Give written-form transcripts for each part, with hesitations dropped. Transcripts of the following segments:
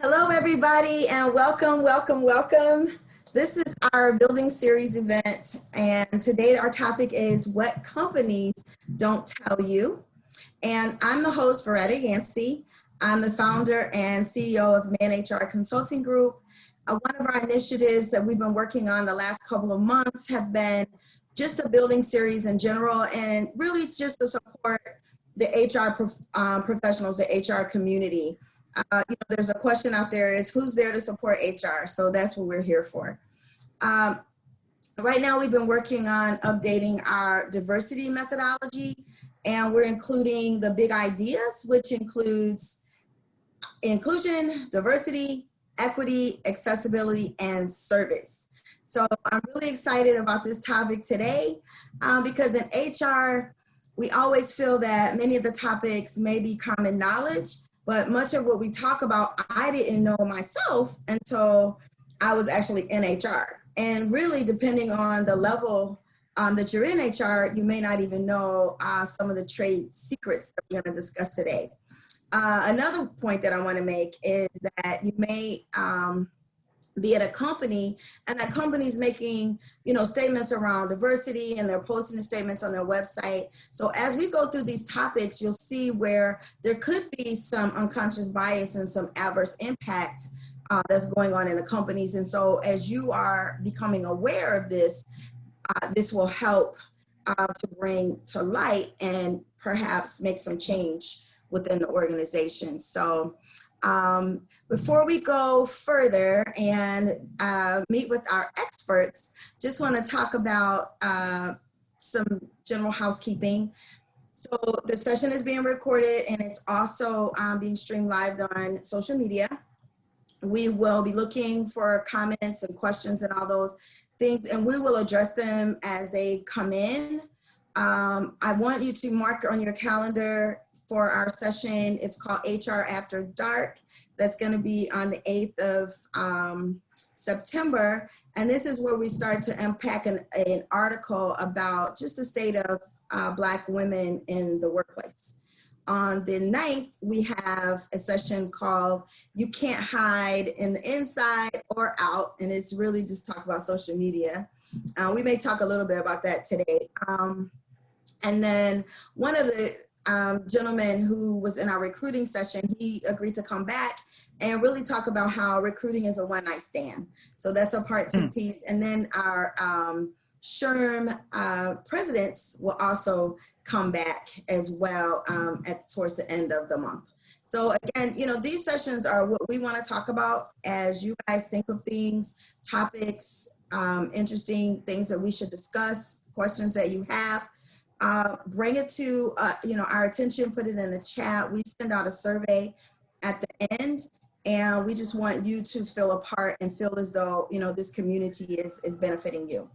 Hello, everybody, and welcome, welcome, welcome. This is our building series event, and today our topic is what companies don't tell you. And I'm the host, Veretta Yancey. I'm the founder and CEO of Mann HR Consulting Group. One of our initiatives that we've been working on the last couple of months have been just the building series in general, and really just to support the HR professionals, the HR community. There's a question out there is who's there to support HR? So that's what we're here for. Right now, we've been working on updating our diversity methodology, and we're including the big ideas, which includes inclusion, diversity, equity, accessibility, and service. So I'm really excited about this topic today because in HR, we always feel that many of the topics may be common knowledge, but much of what we talk about, I didn't know myself until I was actually in HR. And really, depending on the level that you're in HR, you may not even know some of the trade secrets that we're going to discuss today. Another point that I want to make is that you may be at a company and that company's making, statements around diversity and they're posting the statements on their website. So as we go through these topics, you'll see where there could be some unconscious bias and some adverse impact that's going on in the companies. And so as you are becoming aware of this, this will help to bring to light and perhaps make some change within the organization. So before we go further and meet with our experts, just want to talk about some general housekeeping. So the session is being recorded and it's also being streamed live on social media. We will be looking for comments and questions and all those things, and we will address them as they come in. I want you to mark on your calendar for our session. It's called HR After Dark. That's going to be on the 8th of September. And this is where we start to unpack an article about just the state of Black women in the workplace. On the 9th, we have a session called You Can't Hide in the Inside or Out. And it's really just talk about social media. We may talk a little bit about that today. And then one of the gentleman who was in our recruiting session, he agreed to come back and really talk about how recruiting is a one-night stand. So that's a part 2 piece. And then our SHRM presidents will also come back as well towards the end of the month. So again, these sessions are what we want to talk about as you guys think of things, topics, interesting things that we should discuss, questions that you have. Bring it to our attention, put it in the chat. We send out a survey at the end, and we just want you to feel a part and feel as though this community is benefiting you.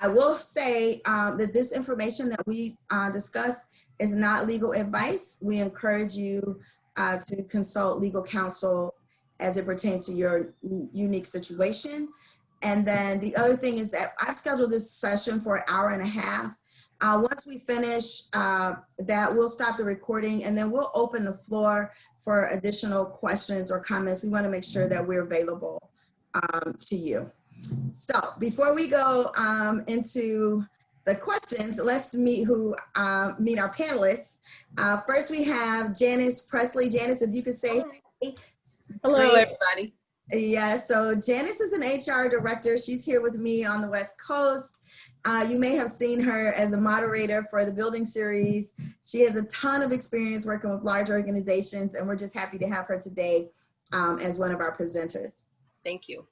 I will say that this information that we discuss is not legal advice. We encourage you to consult legal counsel as it pertains to your unique situation. And then the other thing is that I've scheduled this session for an hour and a half. Once we finish that, we'll stop the recording and then we'll open the floor for additional questions or comments. We want to make sure that we're available to you. So before we go into the questions, let's meet our panelists. First, we have Janice Presley. Janice, if you could say hey. Hello, everybody. Yeah, so Janice is an HR director. She's here with me on the West Coast. You may have seen her as a moderator for the building series. She has a ton of experience working with large organizations, and we're just happy to have her today as one of our presenters. Thank you.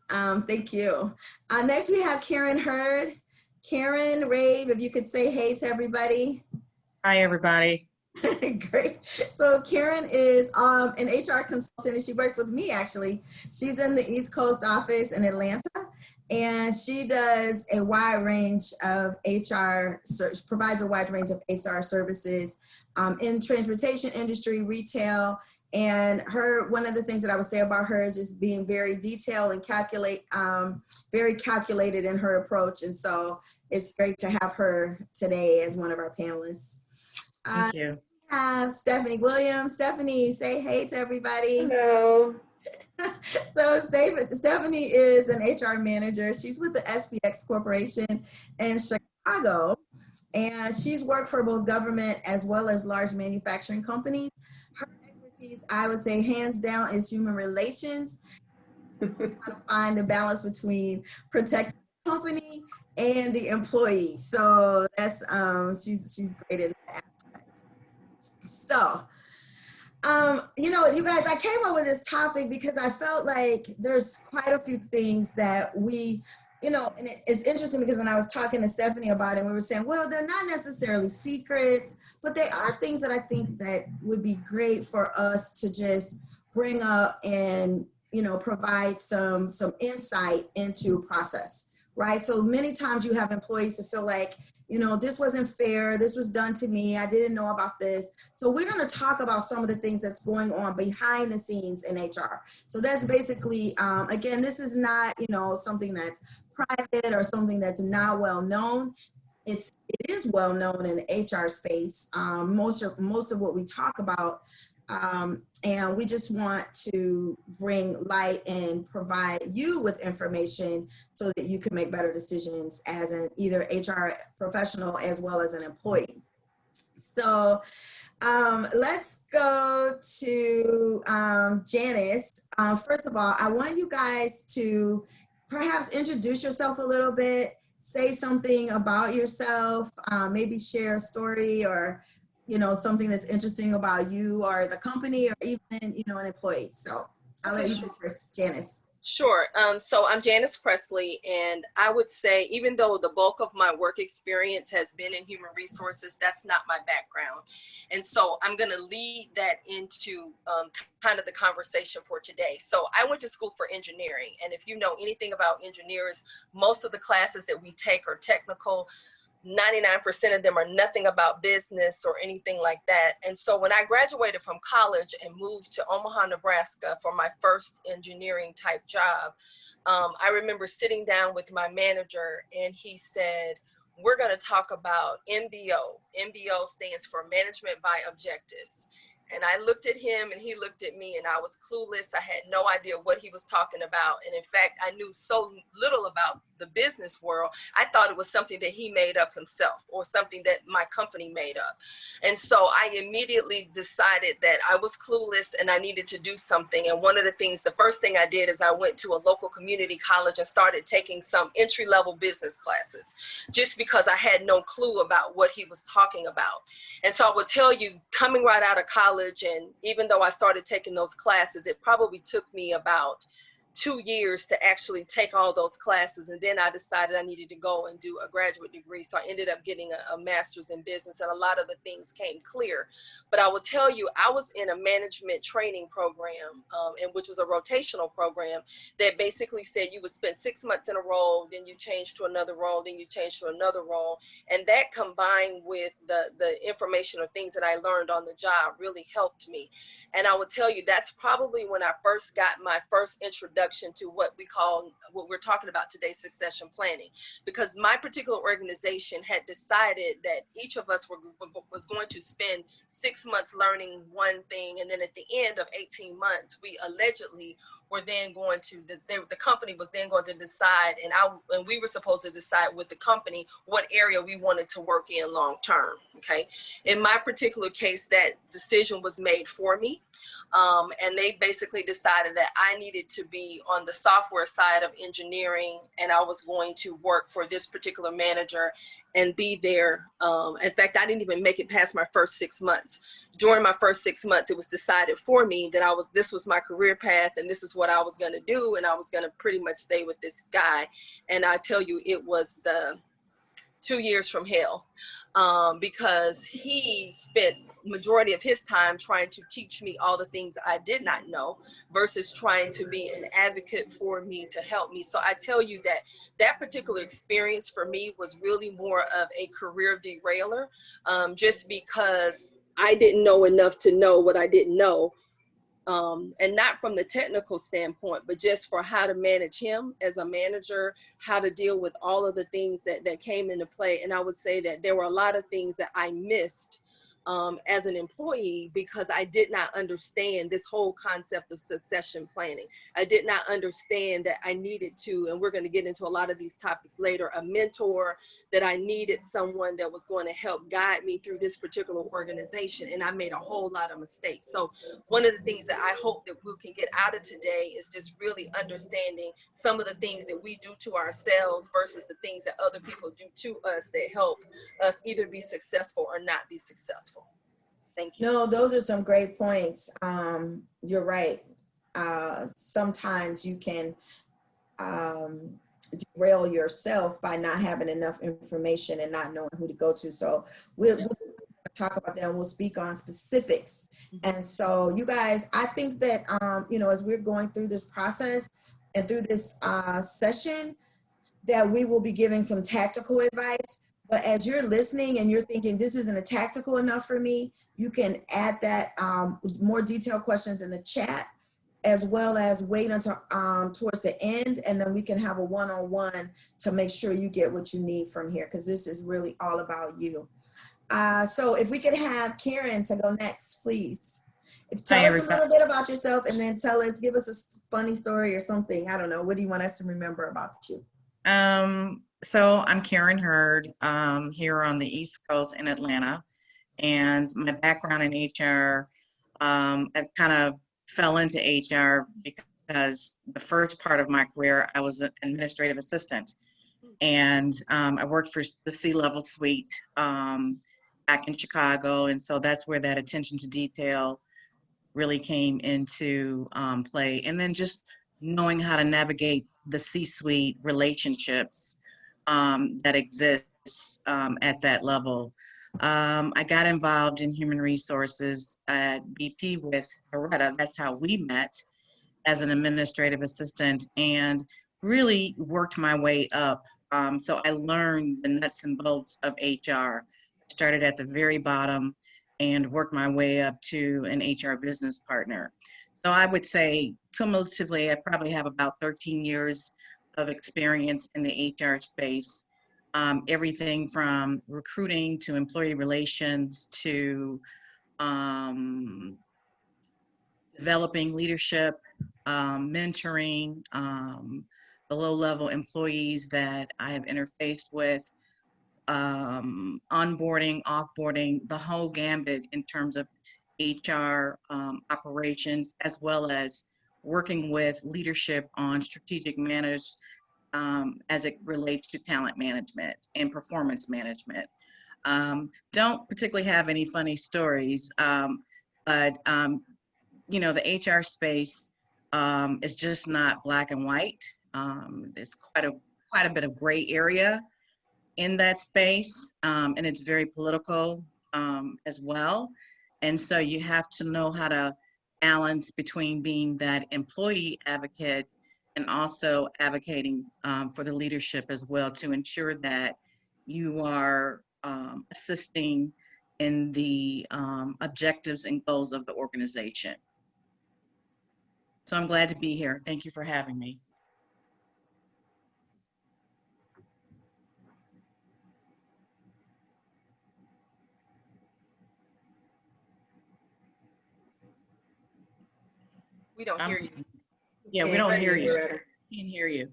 Thank you. Next, we have Karen Hurd. Karen, Rave, if you could say hey to everybody. Hi, everybody. Great. So Karen is an HR consultant, and she works with me, actually. She's in the East Coast office in Atlanta, and she does a wide range of provides a wide range of HR services in transportation industry, retail, and one of the things that I would say about her is just being very detailed and very calculated in her approach. And so it's great to have her today as one of our panelists. Thank you. have Stephanie Williams. Stephanie, say hey to everybody. Hello. So Stephanie is an HR manager. She's with the SPX Corporation in Chicago, and she's worked for both government as well as large manufacturing companies. Her expertise, I would say, hands down, is human relations. How to find the balance between protecting the company and the employee. So that's she's great in that aspect. So you guys, I came up with this topic because I felt like there's quite a few things that we, and it's interesting because when I was talking to Stephanie about it, we were saying, well, they're not necessarily secrets, but they are things that I think that would be great for us to just bring up and, provide some insight into process, right? So many times you have employees that feel like, this wasn't fair. This was done to me. I didn't know about this. So we're going to talk about some of the things that's going on behind the scenes in HR. So that's basically, again, this is not, something that's private or something that's not well known. It is well known in the HR space. Most of what we talk about, and we just want to bring light and provide you with information so that you can make better decisions as an either HR professional as well as an employee. So let's go to Janice. First of all, I want you guys to perhaps introduce yourself a little bit, say something about yourself, maybe share a story or, something that's interesting about you or the company or even, an employee. So I'll let you go first, Janice. Sure. So I'm Janice Presley, and I would say, even though the bulk of my work experience has been in human resources, that's not my background. And so I'm going to lead that into kind of the conversation for today. So I went to school for engineering, and if you know anything about engineers, most of the classes that we take are technical. 99% of them are nothing about business or anything like that. And so when I graduated from college and moved to Omaha, Nebraska for my first engineering type job, I remember sitting down with my manager and he said, we're going to talk about MBO. MBO stands for Management by Objectives. And I looked at him and he looked at me and I was clueless. I had no idea what he was talking about. And in fact, I knew so little about the business world. I thought it was something that he made up himself or something that my company made up. And so I immediately decided that I was clueless and I needed to do something. And one of the things, the first thing I did is I went to a local community college and started taking some entry-level business classes just because I had no clue about what he was talking about. And so I will tell you, coming right out of college, and even though I started taking those classes, it probably took me about 2 years to actually take all those classes. And then I decided I needed to go and do a graduate degree. So I ended up getting a master's in business and a lot of the things came clear. But I will tell you, I was in a management training program, and which was a rotational program that basically said you would spend 6 months in a role, then you change to another role, then you change to another role. And that combined with the information or things that I learned on the job really helped me. And I will tell you, that's probably when I first got my first introduction to what we're talking about today, succession planning. Because my particular organization had decided that each of us was going to spend 6 months learning one thing. And then at the end of 18 months, we allegedly were then going to, the company was then going to decide, and we were supposed to decide with the company what area we wanted to work in long term, okay? In my particular case, that decision was made for me. And they basically decided that I needed to be on the software side of engineering, and I was going to work for this particular manager and be there. In fact, I didn't even make it past my first 6 months. During my first 6 months, it was decided for me that this was my career path and this is what I was going to do, and I was going to pretty much stay with this guy. And I tell you, it was the 2 years from hell, because he spent majority of his time trying to teach me all the things I did not know versus trying to be an advocate for me to help me. So I tell you that particular experience for me was really more of a career derailer, just because I didn't know enough to know what I didn't know. And not from the technical standpoint, but just for how to manage him as a manager, how to deal with all of the things that came into play. And I would say that there were a lot of things that I missed as an employee because I did not understand this whole concept of succession planning. I did not understand that I needed to, and we're going to get into a lot of these topics later, a mentor, that I needed someone that was going to help guide me through this particular organization. And I made a whole lot of mistakes. So one of the things that I hope that we can get out of today is just really understanding some of the things that we do to ourselves versus the things that other people do to us that help us either be successful or not be successful. Thank you. No, those are some great points. You're right. Sometimes you can derail yourself by not having enough information and not knowing who to go to. So we'll talk about that and we'll speak on specifics. And so you guys, I think that, as we're going through this process and through this session, that we will be giving some tactical advice. But as you're listening and you're thinking, this isn't a tactical enough for me, you can add that more detailed questions in the chat, as well as wait until towards the end, and then we can have a one-on-one to make sure you get what you need from here, because this is really all about you. So if we could have Karen to go next, please. Tell us a little bit about yourself, and then give us a funny story or something. I don't know. What do you want us to remember about you? So I'm Karen Hurd, here on the East Coast in Atlanta, and my background in HR, I kind of fell into HR because the first part of my career, I was an administrative assistant, and I worked for the C-level suite back in Chicago, and so that's where that attention to detail really came into play, and then just knowing how to navigate the C-suite relationships that exists at that level. I got involved in human resources at BP with Loretta. That's how we met, as an administrative assistant, and really worked my way up. So I learned the nuts and bolts of HR. Started at the very bottom and worked my way up to an HR business partner. So I would say cumulatively, I probably have about 13 years of experience in the HR space. Everything from recruiting to employee relations to developing leadership, mentoring, the low-level employees that I have interfaced with, onboarding, offboarding, the whole gambit in terms of HR operations, as well as working with leadership on strategic matters as it relates to talent management and performance management. Don't particularly have any funny stories, but the HR space is just not black and white. There's quite a bit of gray area in that space, and it's very political as well. And so you have to know how to balance between being that employee advocate and also advocating for the leadership as well, to ensure that you are assisting in the objectives and goals of the organization. So I'm glad to be here. Thank you for having me. We don't hear you. Yeah, we don't hear you. We can't hear you.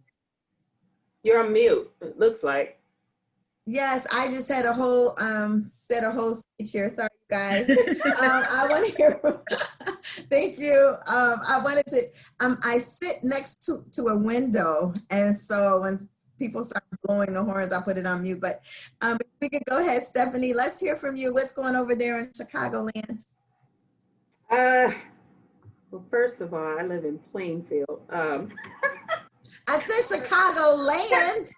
You're on mute, it looks like. Yes, I just had a whole said a whole speech here. Sorry, guys. I want to hear. Thank you. I wanted to. I sit next to a window, and so when people start blowing the horns, I put it on mute. But if we could go ahead, Stephanie. Let's hear from you. What's going over there in Chicagoland? Well, first of all, I live in Plainfield. I said Chicagoland.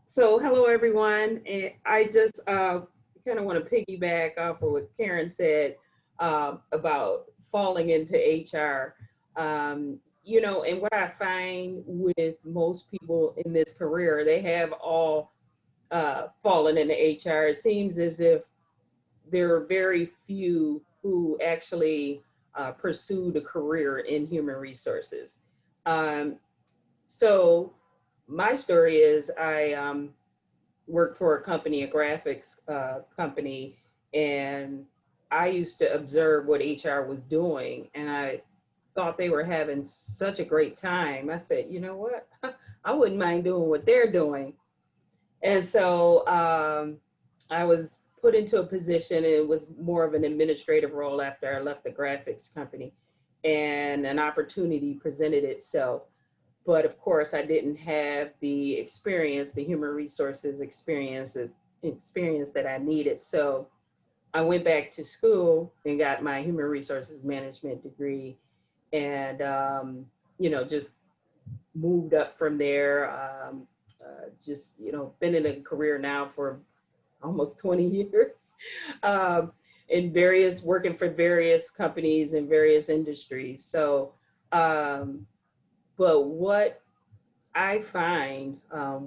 So hello everyone, and I just kind of want to piggyback off of what Karen said about falling into HR. And what I find with most people in this career, they have all fallen into HR. It seems as if there are very few who actually pursued a career in human resources. So my story is I worked for a company, a graphics company, and I used to observe what HR was doing, and I thought they were having such a great time. I said, you know what? I wouldn't mind doing what they're doing. And so I was put into a position, and it was more of an administrative role after I left the graphics company, and an opportunity presented itself. But of course, I didn't have the experience, the human resources experience that I needed. So I went back to school and got my human resources management degree, and just moved up from there. Just been in a career now for almost 20 years, in working for various companies in various industries. So, but what I find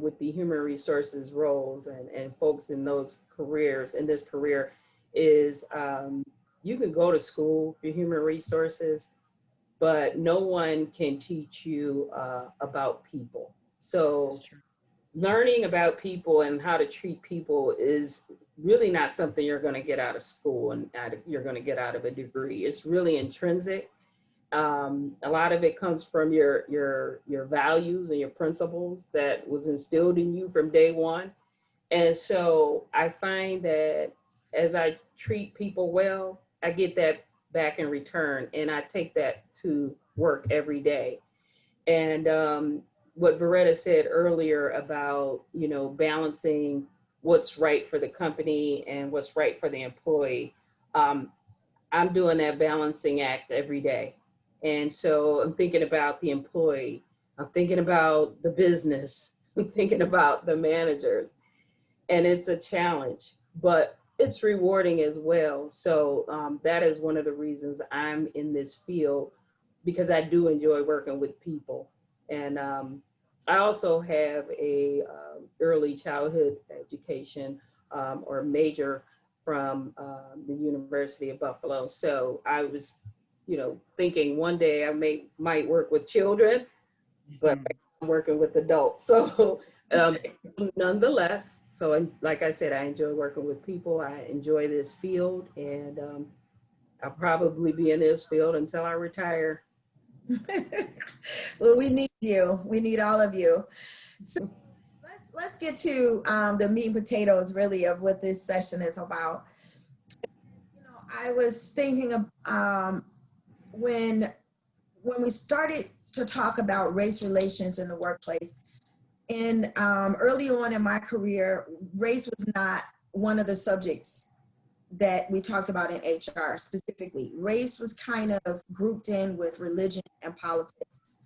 with the human resources roles and folks in those careers, in this career, is you can go to school for human resources, but no one can teach you about people. So That's true. learning about people and how to treat people is really not something you're going to get out of school and you're going to get out of a degree. It's really intrinsic. A lot of it comes from your values and your principles that was instilled in you from day one. And so I find that as I treat people well, I get that back in return, and I take that to work every day. And what Beretta said earlier about, balancing what's right for the company and what's right for the employee, um, I'm doing that balancing act every day. And so I'm thinking about the employee, I'm thinking about the business, I'm thinking about the managers, and it's a challenge, but it's rewarding as well. So that is one of the reasons I'm in this field, because I do enjoy working with people. And I also have a early childhood education or major from the University of Buffalo. So I was, thinking one day I might work with children, but I'm working with adults. So nonetheless, so like I said, I enjoy working with people. I enjoy this field, and I'll probably be in this field until I retire. Well, we need you. We need all of you. So let's get to the meat and potatoes, really, of what this session is about. I was thinking of when we started to talk about race relations in the workplace. And early on in my career, race was not one of the subjects that we talked about in HR specifically. Race was kind of grouped in with religion and politics.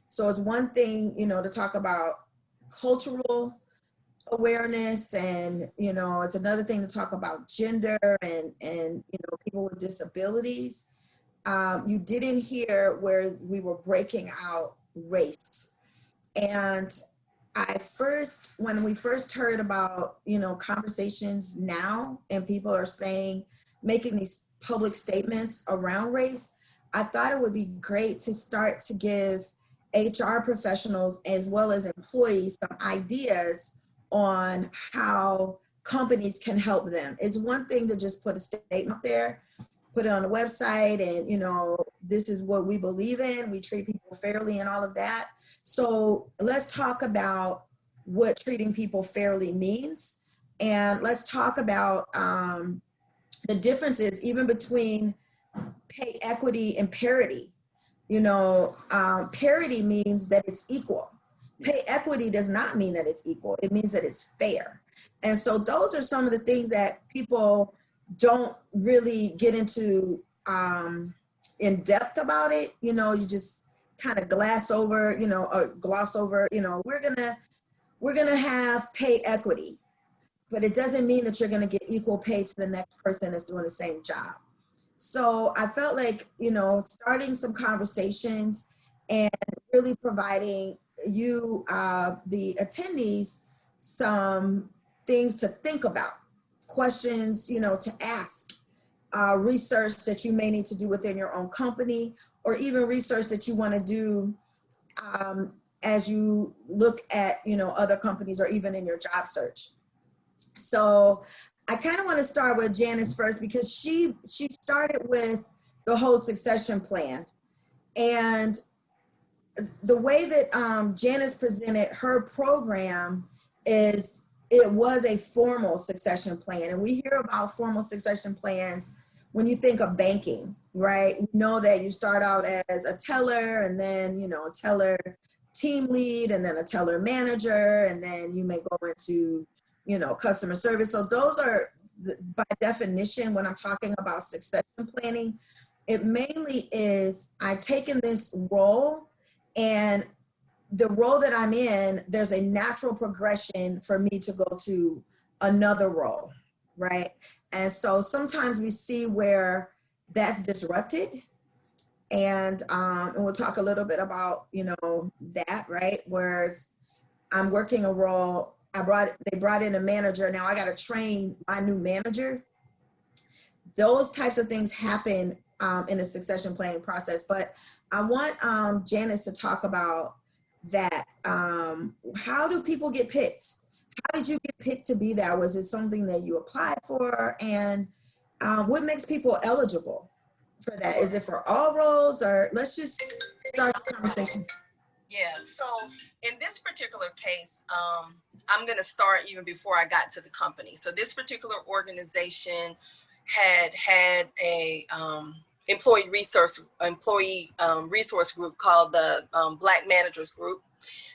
So it's one thing, to talk about cultural awareness, and it's another thing to talk about gender and people with disabilities. You didn't hear where we were breaking out race. And when we first heard about, conversations now, and people are making these public statements around race, I thought it would be great to start to give HR professionals as well as employees some ideas on how companies can help them. It's one thing to just put a statement there, put it on the website, and this is what we believe in, we treat people fairly and all of that. So let's talk about what treating people fairly means, and let's talk about the differences even between pay equity and parity. Parity means that it's equal. Pay equity does not mean that it's equal. It means that it's fair. And so those are some of the things that people don't really get into in depth about it. You just kind of gloss over, we're gonna have pay equity, but it doesn't mean that you're gonna get equal pay to the next person that's doing the same job. So I felt like, starting some conversations and really providing you, the attendees, some things to think about, questions, to ask, research that you may need to do within your own company, or even research that you want to do as you look at, other companies, or even in your job search. So I kind of want to start with Janice first because she started with the whole succession plan. And the way that Janice presented her program is it was a formal succession plan. And we hear about formal succession plans when you think of banking, right? We know that you start out as a teller and then, you know, a teller team lead and then a teller manager, and then you may go into, you know, customer service. So those are, by definition, when I'm talking about succession planning, it mainly is I've taken this role, and the role that I'm in, there's a natural progression for me to go to another role, right? And so sometimes we see where that's disrupted, and we'll talk a little bit about, you know, that, right? Whereas I'm working a role, they brought in a manager, now I got to train my new manager. Those types of things happen in a succession planning process. But I want Janice to talk about that. How do people get picked? How did you get picked to be that? Was it something that you applied for? And what makes people eligible for that? Is it for all roles, or let's just start the conversation? Yeah, so in this particular case, I'm going to start even before I got to the company. So this particular organization had a employee resource group called the Black Managers Group.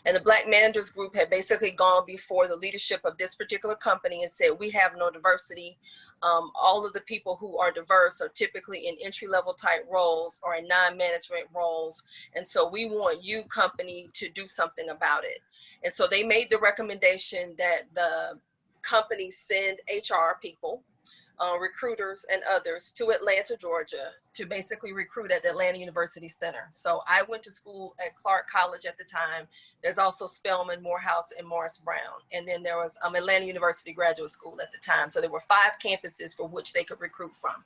And the Black Managers Group had basically gone before the leadership of this particular company and said, we have no diversity. All of the people who are diverse are typically in entry-level type roles or in non-management roles. And so we want you, company, to do something about it. And so they made the recommendation that the company send HR people, recruiters and others to Atlanta, Georgia, to basically recruit at the Atlanta University Center. So I went to school at Clark College at the time. There's also Spelman, Morehouse, and Morris Brown. And then there was Atlanta University Graduate School at the time. So there were 5 campuses for which they could recruit from.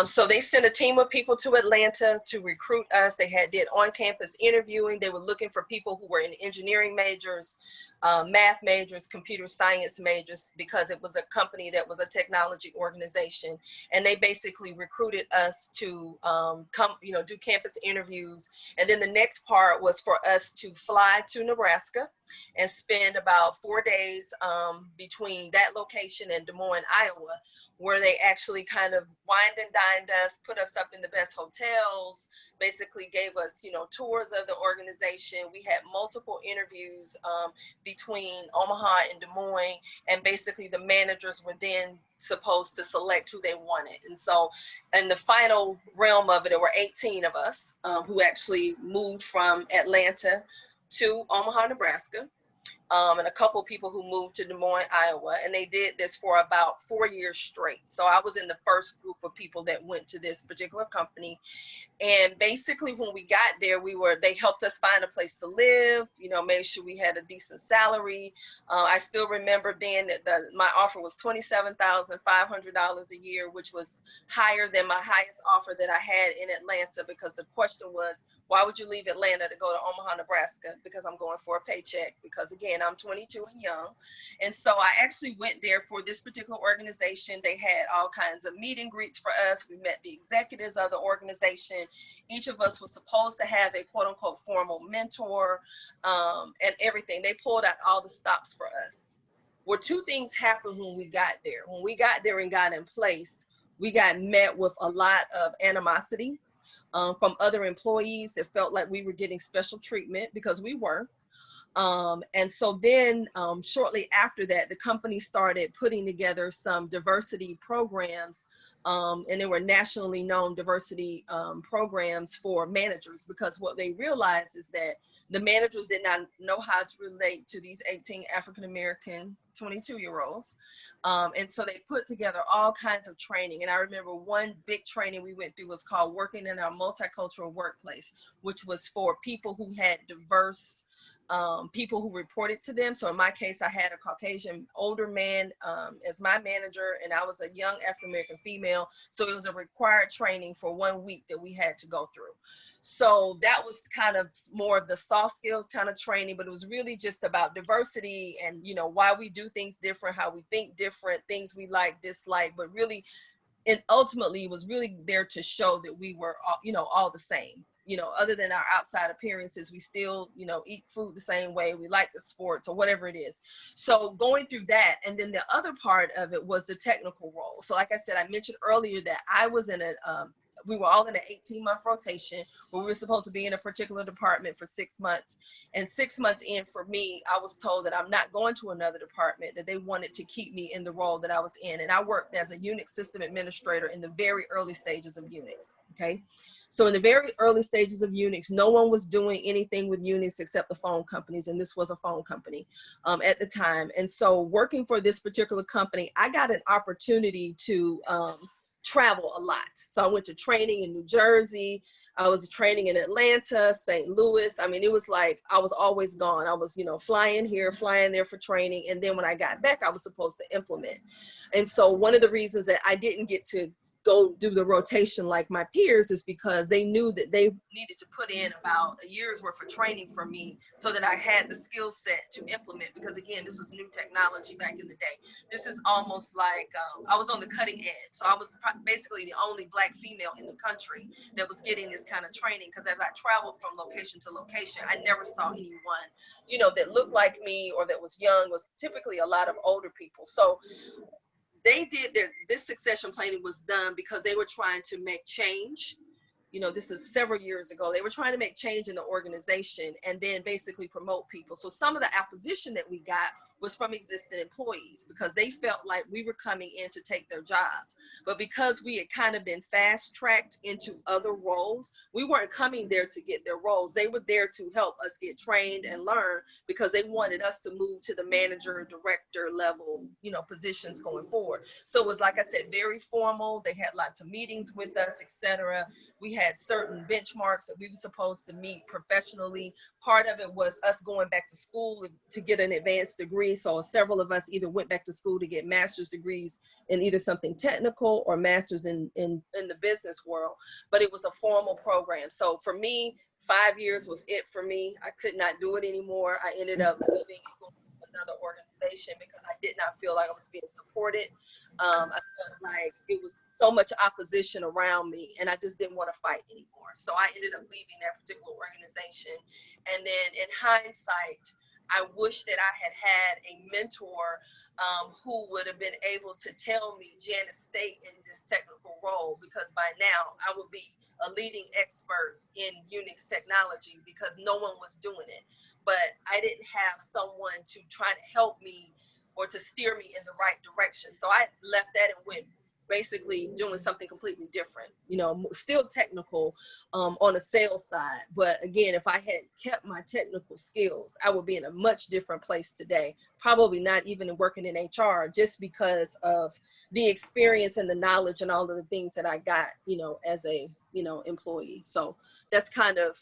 So they sent a team of people to Atlanta to recruit us. They did on-campus interviewing. They were looking for people who were in engineering majors, math majors, computer science majors, because it was a company that was a technology organization. And they basically recruited us to come, you know, do campus interviews. And then the next part was for us to fly to Nebraska and spend about 4 days between that location and Des Moines, Iowa, where they actually kind of wined and dined us, put us up in the best hotels, basically gave us, you know, tours of the organization. We had multiple interviews between Omaha and Des Moines, and basically the managers were then supposed to select who they wanted. And so in the final realm of it, there were 18 of us who actually moved from Atlanta to Omaha, Nebraska. And a couple people who moved to Des Moines, Iowa, and they did this for about 4 years straight. So I was in the first group of people that went to this particular company. And basically when we got there, they helped us find a place to live, you know, made sure we had a decent salary. I still remember my offer was $27,500 a year, which was higher than my highest offer that I had in Atlanta, because the question was, why would you leave Atlanta to go to Omaha, Nebraska? Because I'm going for a paycheck, because again, I'm 22 and young. And so I actually went there for this particular organization. They had all kinds of meet and greets for us. We met the executives of the organization. Each of us was supposed to have a quote unquote formal mentor and everything. They pulled out all the stops for us. Well, 2 things happened when we got there. When we got there and got in place, we got met with a lot of animosity from other employees that felt like we were getting special treatment, because we were. And so then shortly after that, the company started putting together some diversity programs, and they were nationally known diversity programs for managers, because what they realized is that the managers did not know how to relate to these 18 African-American 22-year-olds. And so they put together all kinds of training. And I remember one big training we went through was called Working in Our Multicultural Workplace, which was for people who had diverse people who reported to them. So in my case, I had a Caucasian older man as my manager, and I was a young African-American female. So it was a required training for 1 week that we had to go through. So that was kind of more of the soft skills kind of training, but it was really just about diversity and, you know, why we do things different, how we think different, things we like, dislike, but really, and ultimately it was really there to show that we were all, you know, all the same. You know, other than our outside appearances, we still, you know, eat food the same way, we like the sports or whatever it is. So going through that, and then the other part of it was the technical role. So like I said, I mentioned earlier that I was in a we were all in an 18-month rotation where we were supposed to be in a particular department for 6 months. And 6 months in, for me, I was told that I'm not going to another department, that they wanted to keep me in the role that I was in. And I worked as a Unix system administrator in the very early stages of Unix, okay? So in the very early stages of Unix, no one was doing anything with Unix except the phone companies, and this was a phone company at the time. And so working for this particular company, I got an opportunity to travel a lot. So I went to training in New Jersey. I was training in Atlanta, St. Louis. I mean, it was like I was always gone. I was, you know, flying here, flying there for training. And then when I got back, I was supposed to implement. And so one of the reasons that I didn't get to go do the rotation like my peers is because they knew that they needed to put in about a year's worth of training for me so that I had the skill set to implement. Because again, this was new technology back in the day. This is almost like I was on the cutting edge. So I was basically the only Black female in the country that was getting this kind of training, because as I traveled from location to location, I never saw anyone, you know, that looked like me or that was young. Was typically a lot of older people. So they did this succession planning was done because they were trying to make change. You know, this is several years ago. They were trying to make change in the organization and then basically promote people. So some of the opposition that we got was from existing employees because they felt like we were coming in to take their jobs. But because we had kind of been fast tracked into other roles, we weren't coming there to get their roles. They were there to help us get trained and learn because they wanted us to move to the manager, director level, you know, positions going forward. So it was, like I said, very formal. They had lots of meetings with us, etc. We had certain benchmarks that we were supposed to meet professionally. Part of it was us going back to school to get an advanced degree. So several of us either went back to school to get master's degrees in either something technical or master's in the business world. But it was a formal program. So for me, 5 years was it for me. I could not do it anymore. I ended up leaving and going to another organization because I did not feel like I was being supported. I felt like it was so much opposition around me and I just didn't want to fight anymore. So I ended up leaving that particular organization. And then in hindsight, I wish that I had had a mentor who would have been able to tell me, Janice, stay in this technical role, because by now I would be a leading expert in Unix technology because no one was doing it. But I didn't have someone to try to help me or to steer me in the right direction. So I left that and went basically doing something completely different, you know, still technical on the sales side. But again, if I had kept my technical skills, I would be in a much different place today. Probably not even working in HR, just because of the experience and the knowledge and all of the things that I got, you know, as a, you know, employee. So that's kind of,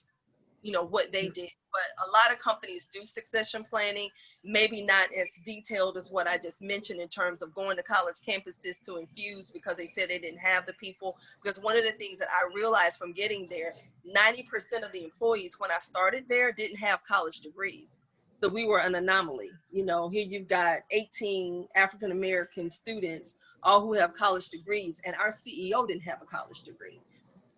you know, what they did. But a lot of companies do succession planning, maybe not as detailed as what I just mentioned in terms of going to college campuses to infuse because they said they didn't have the people. Because one of the things that I realized from getting there, 90% of the employees when I started there didn't have college degrees. So we were an anomaly. You know, here you've got 18 African-American students, all who have college degrees, and our CEO didn't have a college degree.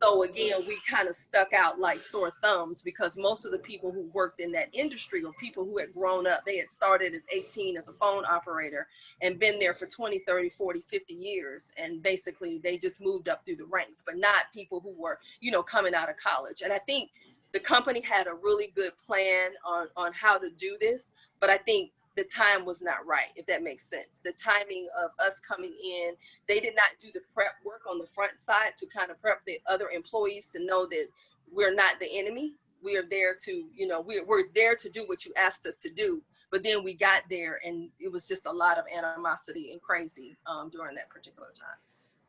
So again, we kind of stuck out like sore thumbs because most of the people who worked in that industry or people who had grown up, they had started as 18 as a phone operator and been there for 20, 30, 40, 50 years. And basically they just moved up through the ranks, but not people who were, you know, coming out of college. And I think the company had a really good plan on how to do this, but I think the time was not right, if that makes sense. The timing of us coming in, they did not do the prep work on the front side to kind of prep the other employees to know that we're not the enemy. We are there to, you know, we're there to do what you asked us to do. But then we got there and it was just a lot of animosity and crazy during that particular time.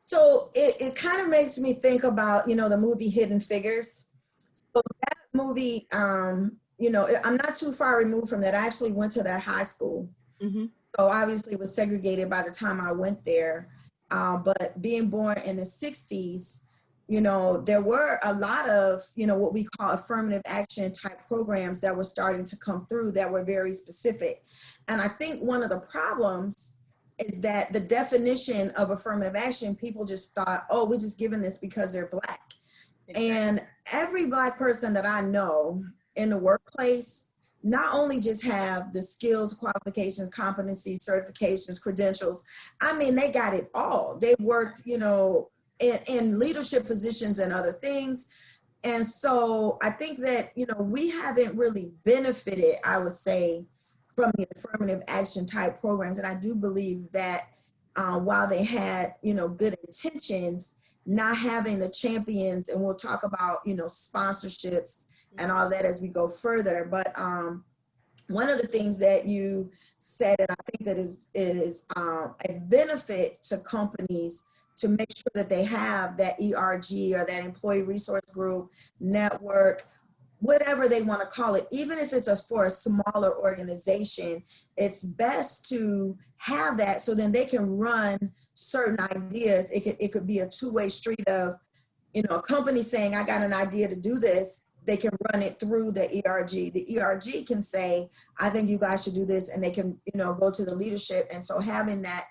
So it kind of makes me think about, you know, the movie Hidden Figures. So that movie, you know, I'm not too far removed from that. I actually went to that high school. Mm-hmm. So obviously it was segregated by the time I went there. But being born in the 60s, there were a lot of, what we call affirmative action type programs that were starting to come through that were very specific. And I think one of the problems is that the definition of affirmative action, people just thought, oh, we're just giving this because they're Black. Exactly. And every Black person that I know in the workplace not only just have the skills, qualifications, competencies, certifications, credentials. I mean, they got it all. They worked, in leadership positions and other things. And so I think that, we haven't really benefited, I would say, from the affirmative action type programs. And I do believe that while they had, good intentions, not having the champions, and we'll talk about, sponsorships and all that as we go further. But one of the things that you said, and I think that it is a benefit to companies to make sure that they have that ERG or that employee resource group, network, whatever they want to call it, even if it's for a smaller organization, it's best to have that so then they can run certain ideas. It could be a two-way street of, a company saying, I got an idea to do this. They can run it through the ERG. The ERG can say, I think you guys should do this, and they can, go to the leadership. And so having that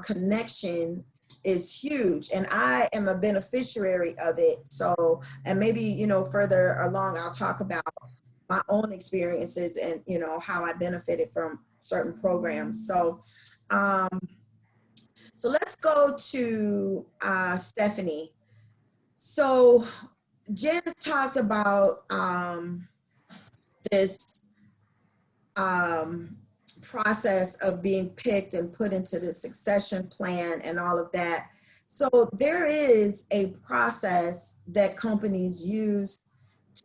connection is huge, and I am a beneficiary of it. So, and maybe, further along, I'll talk about my own experiences and, how I benefited from certain programs. So, so let's go to Stephanie. So Janice talked about this process of being picked and put into the succession plan and all of that. So there is a process that companies use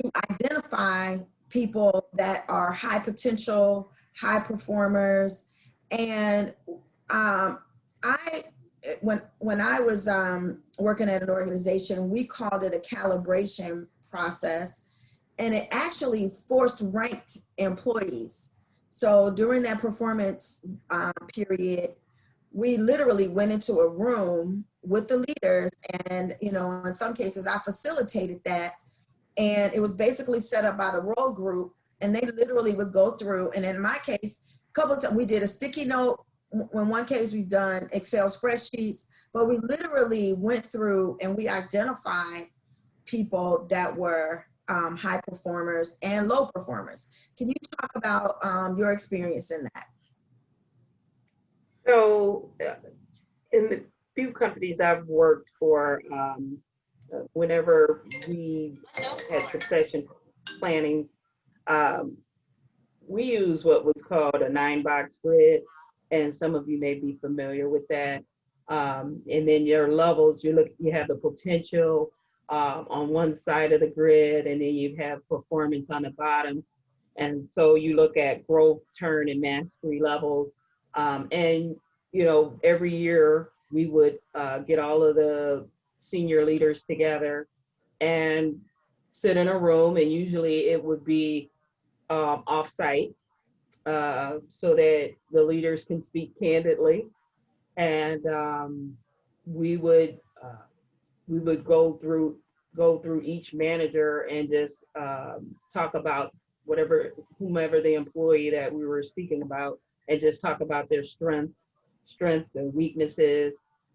to identify people that are high potential, high performers. And when I was working at an organization, we called it a calibration process, and it actually forced ranked employees. So during that performance period, we literally went into a room with the leaders, and in some cases I facilitated that, and it was basically set up by the role group, and they literally would go through, and in my case, a couple of times we did a sticky note. In one case, we've done Excel spreadsheets, but we literally went through and we identified people that were high performers and low performers. Can you talk about your experience in that? So in the few companies I've worked for, whenever we had succession planning, we use what was called a 9-box grid, and some of you may be familiar with that. And then your levels, you have the potential on one side of the grid, and then you have performance on the bottom. And so you look at growth, turn, and mastery levels. And every year we would get all of the senior leaders together and sit in a room, and usually it would be off-site, so that the leaders can speak candidly. And we would go through each manager and just talk about whomever the employee that we were speaking about, and just talk about their strengths and weaknesses.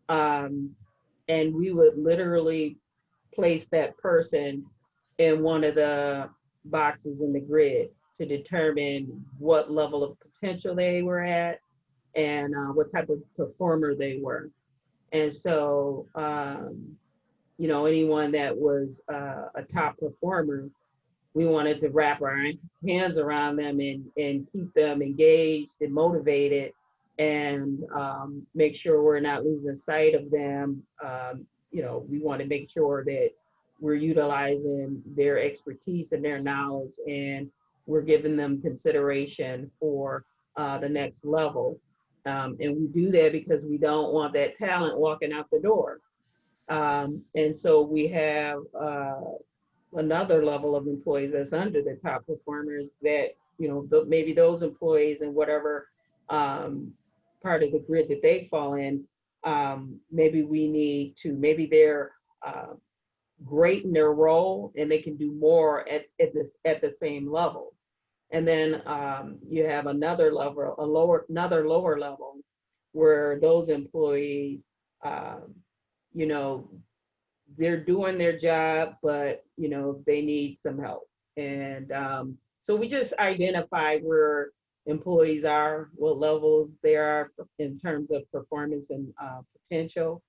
And we would literally place that person in one of the boxes in the grid to determine what level of potential they were at and what type of performer they were. And so, anyone that was a top performer, we wanted to wrap our hands around them and keep them engaged and motivated, and make sure we're not losing sight of them. We want to make sure that we're utilizing their expertise and their knowledge, and we're giving them consideration for the next level. And we do that because we don't want that talent walking out the door. And so we have another level of employees that's under the top performers that, maybe those employees in whatever part of the grid that they fall in, maybe we need to, maybe they're great in their role and they can do more at the same level. And then you have another level, another lower level, where those employees, you know, they're doing their job, but you know, they need some help. And so we just identify where employees are, what levels they are in terms of performance and potential,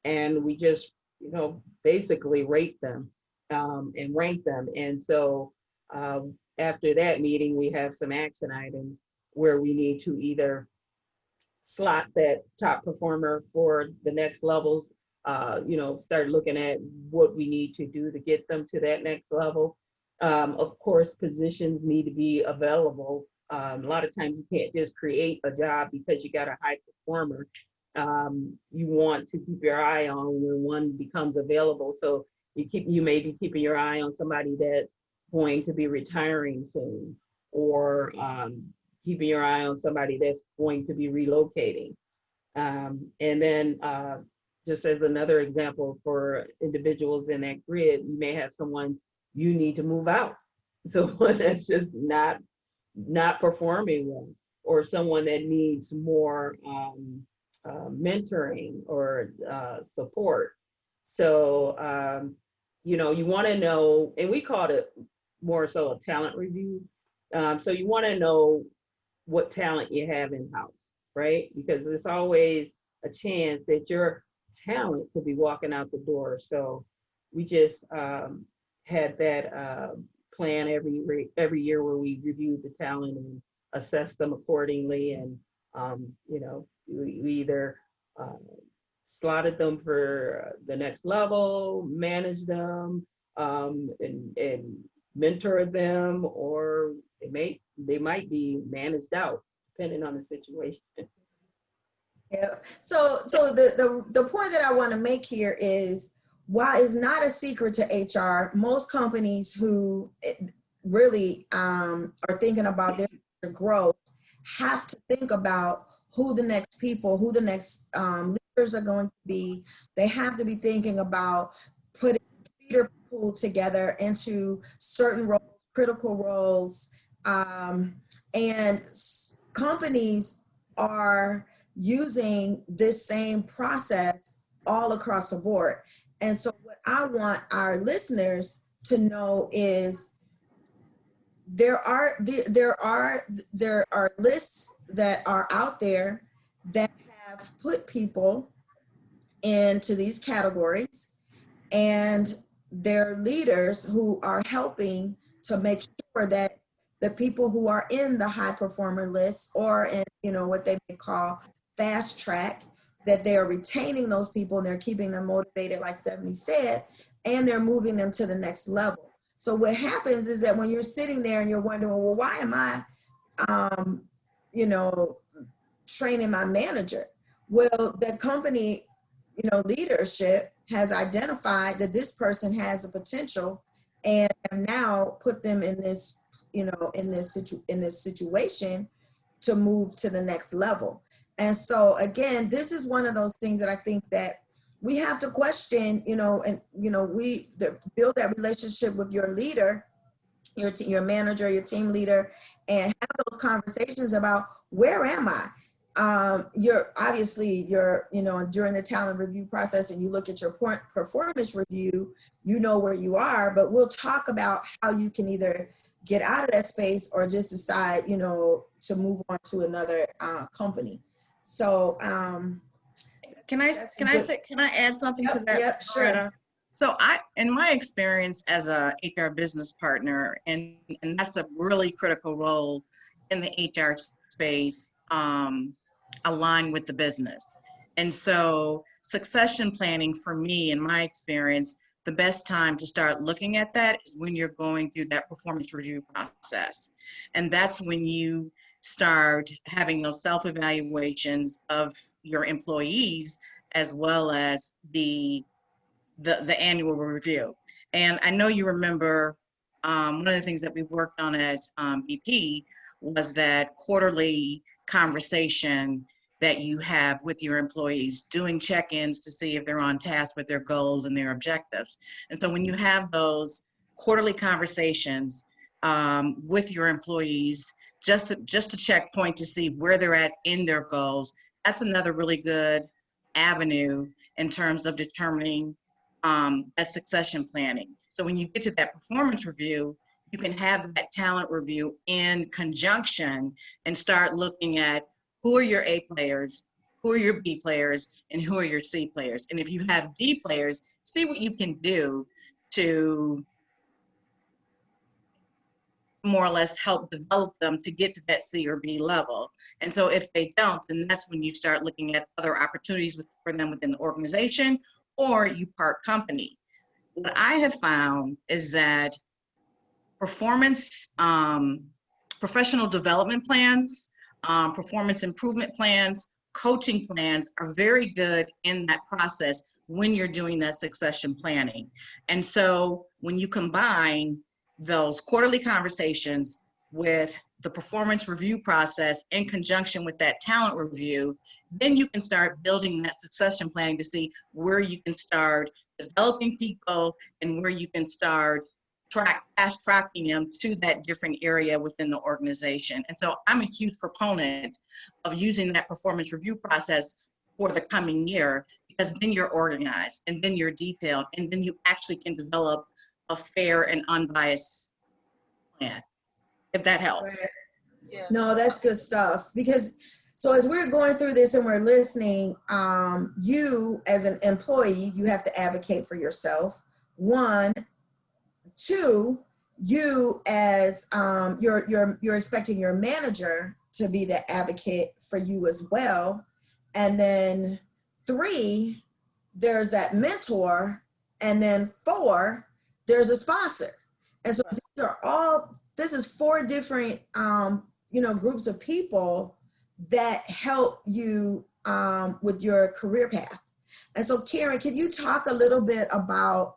and we just, you know, basically rate them and rank them. And so after that meeting, we have some action items where we need to either slot that top performer for the next levels, you know, start looking at what we need to do to get them to that next level. Of course, positions need to be available. A lot of times you can't just create a job because you got a high performer. You want to keep your eye on when one becomes available. So you may be keeping your eye on somebody that's going to be retiring soon, or keeping your eye on somebody that's going to be relocating. And then just as another example for individuals in that grid, you may have someone you need to move out. Someone that's just not performing well, or someone that needs more mentoring or support. So, you know, you want to know, and we called it more so a talent review. So you want to know what talent you have in-house, right? Because there's always a chance that your talent could be walking out the door. So we just had that plan every year where we reviewed the talent and assess them accordingly. And, you know, we either slotted them for the next level, managed them, and mentored them, or they might be managed out, depending on the situation. Yeah. So the point that I want to make here is, while it's not a secret to HR, most companies who really are thinking about their growth have to think about who the next leaders are going to be. They have to be thinking about putting leader pool together into certain roles, critical roles, and companies are using this same process all across the board. And so what I want our listeners to know is there are lists that are out there that have put people into these categories, and they're leaders who are helping to make sure that the people who are in the high performer list, or in, you know, what they may call fast track, that they're retaining those people and they're keeping them motivated, like Stephanie said, and they're moving them to the next level. So what happens is that when you're sitting there and you're wondering, well, why am I, you know, training my manager? Well, the company, you know, leadership has identified that this person has a potential and have now put them in this, you know, in this situation to move to the next level. And so again, this is one of those things that I think that we have to question, you know, and, you know, build that relationship with your leader, your manager, your team leader, and have those conversations about, where am I? You're you know, during the talent review process and you look at your performance review, you know where you are, but we'll talk about how you can either get out of that space or just decide, you know, to move on to another company. So, Can I add something to that? Yep, sure. So in my experience as a HR business partner, and that's a really critical role in the HR space, align with the business. And so succession planning, for me, in my experience, the best time to start looking at that is when you're going through that performance review process. And that's when you start having those self-evaluations of your employees, as well as the annual review. And I know you remember one of the things that we worked on at BP was that quarterly conversation that you have with your employees, doing check-ins to see if they're on task with their goals and their objectives. And so when you have those quarterly conversations with your employees, just a checkpoint to see where they're at in their goals, that's another really good avenue in terms of determining that succession planning. So when you get to that performance review, you can have that talent review in conjunction and start looking at who are your A players, who are your B players, and who are your C players. And if you have D players, see what you can do to more or less help develop them to get to that C or B level. And so if they don't, then that's when you start looking at other opportunities for them within the organization, or you part company. What I have found is that performance, professional development plans, performance improvement plans, coaching plans are very good in that process when you're doing that succession planning. And so when you combine those quarterly conversations with the performance review process in conjunction with that talent review, then you can start building that succession planning to see where you can start developing people and where you can start fast tracking them to that different area within the organization. And so I'm a huge proponent of using that performance review process for the coming year, because then you're organized and then you're detailed and then you actually can develop a fair and unbiased plan, if that helps. Right. Yeah. No, that's good stuff. Because so as we're going through this and we're listening, you as an employee, you have to advocate for yourself. One, two, you as you're expecting your manager to be the advocate for you as well. And then three, there's that mentor. And then four, there's a sponsor. And so this is four different groups of people that help you with your career path. And so Karen, can you talk a little bit about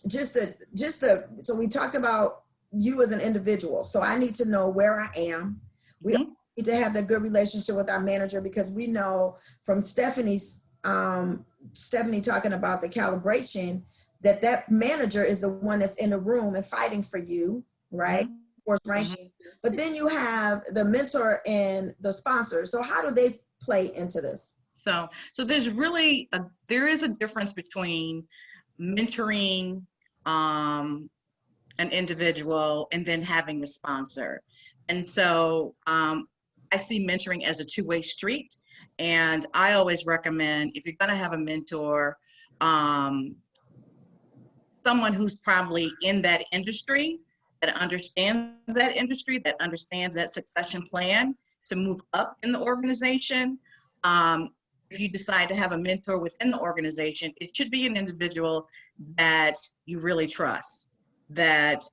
so we talked about you as an individual. So I need to know where I am. We need to have that good relationship with our manager, because we know from Stephanie talking about the calibration, that manager is the one that's in the room and fighting for you, right? Of course, ranking. But then you have the mentor and the sponsor. So how do they play into this? So there's really there is a difference between mentoring an individual and then having a sponsor. And so I see mentoring as a two-way street. And I always recommend, if you're going to have a mentor, someone who's probably in that industry, that understands that industry, that understands that succession plan to move up in the organization. If you decide to have a mentor within the organization, it should be an individual that you really trust, that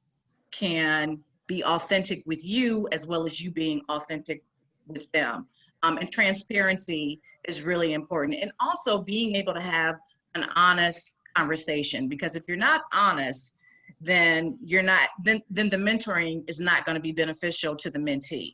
can be authentic with you as well as you being authentic with them. And transparency is really important. And also being able to have an honest conversation, because if you're not honest, then then the mentoring is not going to be beneficial to the mentee.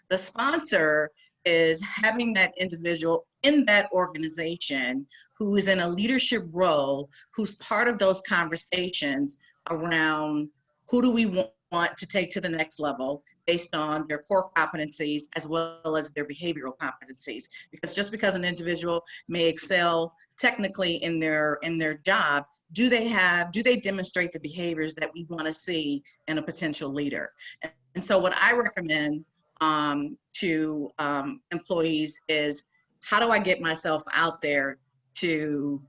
The sponsor is having that individual in that organization who is in a leadership role, who's part of those conversations around who do we want to take to the next level based on their core competencies as well as their behavioral competencies. Because just because an individual may excel technically in their job, do they demonstrate the behaviors that we want to see in a potential leader? And so what I recommend to employees is, how do I get myself out there to